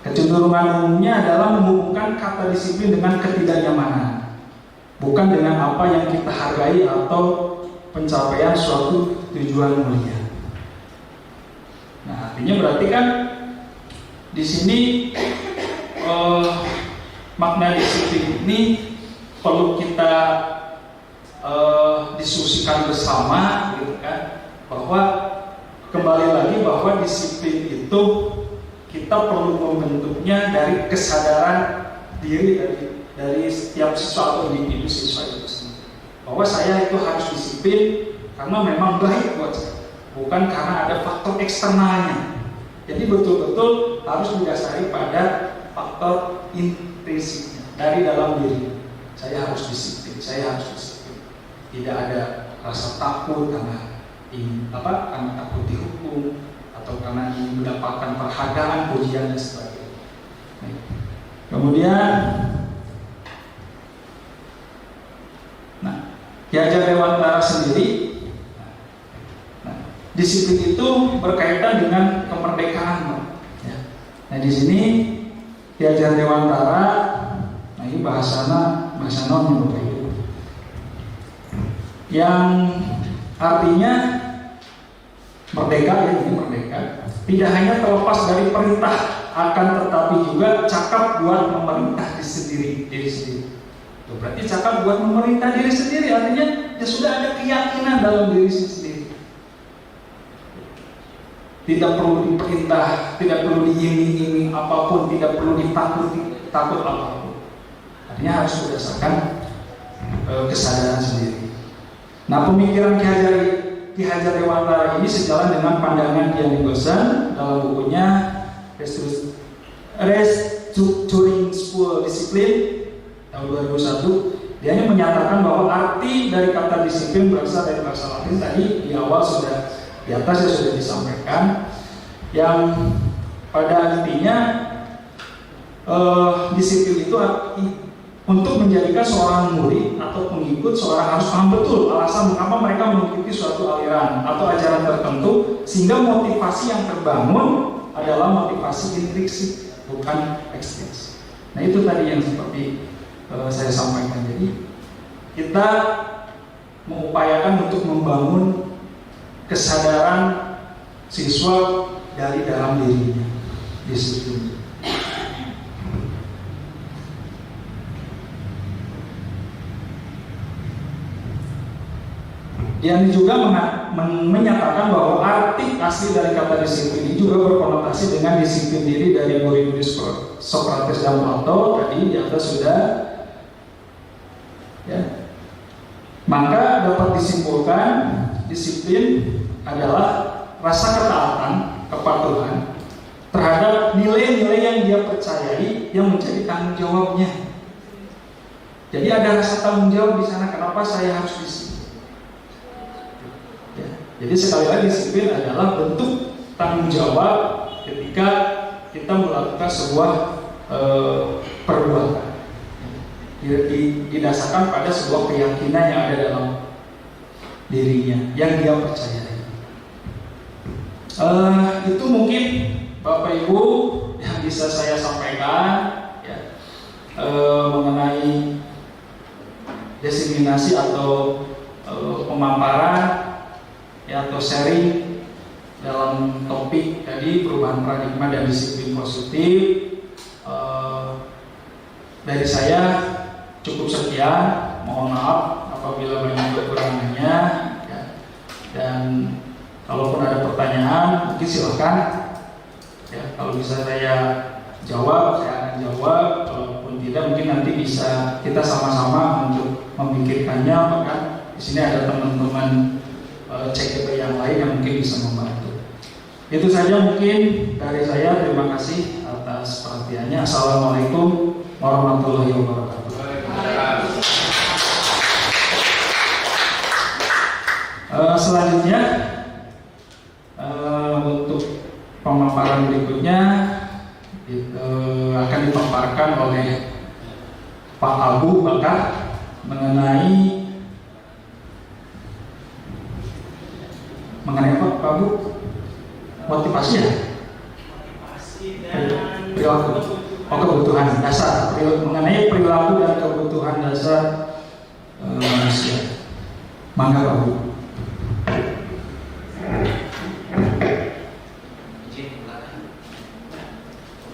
Kecenderungan umumnya adalah menghubungkan kata disiplin dengan ketidaknyamanan, bukan dengan apa yang kita hargai atau pencapaian suatu tujuan mulia. Nah, artinya berarti kan di sini makna disiplin ini perlu kita diskusikan bersama, gitu kan? Bahwa kembali lagi bahwa disiplin itu kita perlu membentuknya dari kesadaran diri dari setiap siswa atau individu siswa itu sendiri. Bahwa saya itu harus disiplin karena memang baik buat saya, bukan karena ada faktor eksternalnya. Jadi betul-betul harus didasari pada faktor intrinsiknya dari dalam diri. Saya harus disiplin, saya harus disiplin. Tidak ada rasa takut karena karena takut dihukum atau karena ingin mendapatkan penghargaan, pujian dan sebagainya. Kemudian, Ki Hajar Dewantara sendiri, disiplin itu berkaitan dengan kemerdekaan. Nah di sini Ki Hajar Dewantara, ini bahasa non yang artinya merdeka, ini merdeka tidak hanya terlepas dari perintah, akan tetapi juga cakap buat memerintah diri sendiri. Berarti cakap buat memerintah diri sendiri artinya ya sudah ada keyakinan dalam diri sendiri. Tidak perlu diperintah, tidak perlu diiming-iming apapun, tidak perlu takut apapun. Artinya harus berdasarkan kesadaran sendiri. Nah, pemikiran Ki Hajar Dewantara ini sejalan dengan pandangan Dian Gosan dalam bukunya Restructuring School Discipline tahun 2001. Dia hanya menyatakan bahwa arti dari kata disiplin berasal dari bahasa Latin, tadi di awal sudah di atas ya sudah disampaikan, yang pada intinya disiplin itu untuk menjadikan seorang murid atau pengikut, seorang harus paham betul alasan mengapa mereka mengikuti suatu aliran atau ajaran tertentu, sehingga motivasi yang terbangun adalah motivasi intrinsik, bukan ekstrinsik. Nah itu tadi yang seperti saya sampaikan. Jadi kita mengupayakan untuk membangun kesadaran siswa dari dalam dirinya, disiplin. Yang juga menyatakan bahwa arti asli dari kata disiplin ini juga berkonotasi dengan disiplin diri dari murid-murid Sokrates dan Plato tadi di atas sudah, ya. Maka dapat disimpulkan disiplin adalah rasa ketaatan, kepatuhan terhadap nilai-nilai yang dia percayai yang menjadi tanggung jawabnya. Jadi ada rasa tanggung jawab di sana. Kenapa saya harus disiplin? Jadi sekali lagi disiplin adalah bentuk tanggung jawab ketika kita melakukan sebuah perbuatan, didasarkan pada sebuah keyakinan yang ada dalam dirinya yang dia percayai. Itu mungkin Bapak Ibu yang bisa saya sampaikan, ya, mengenai diseminasi atau pemaparan, ya, atau sharing dalam topik tadi perubahan paradigma dan disiplin positif. Dari saya cukup sekian, mohon maaf apabila banyak kekurangannya, ya. Dan kalaupun ada pertanyaan mungkin silakan, ya, kalau bisa saya jawab saya akan jawab, kalaupun tidak mungkin nanti bisa kita sama-sama untuk memikirkannya. Bahkan di sini ada teman-teman CGP yang lain yang mungkin bisa membantu. Itu saja mungkin dari saya. Terima kasih atas perhatiannya. Assalamualaikum warahmatullahi wabarakatuh. Selanjutnya untuk pemaparan berikutnya akan dipaparkan oleh Pak Abu Bakar mengenai apa Pak Abu? Motivasi ya? Perilaku. Kebutuhan dasar. Mengenai perilaku dan kebutuhan dasar manusia. Mangga Pak Abu.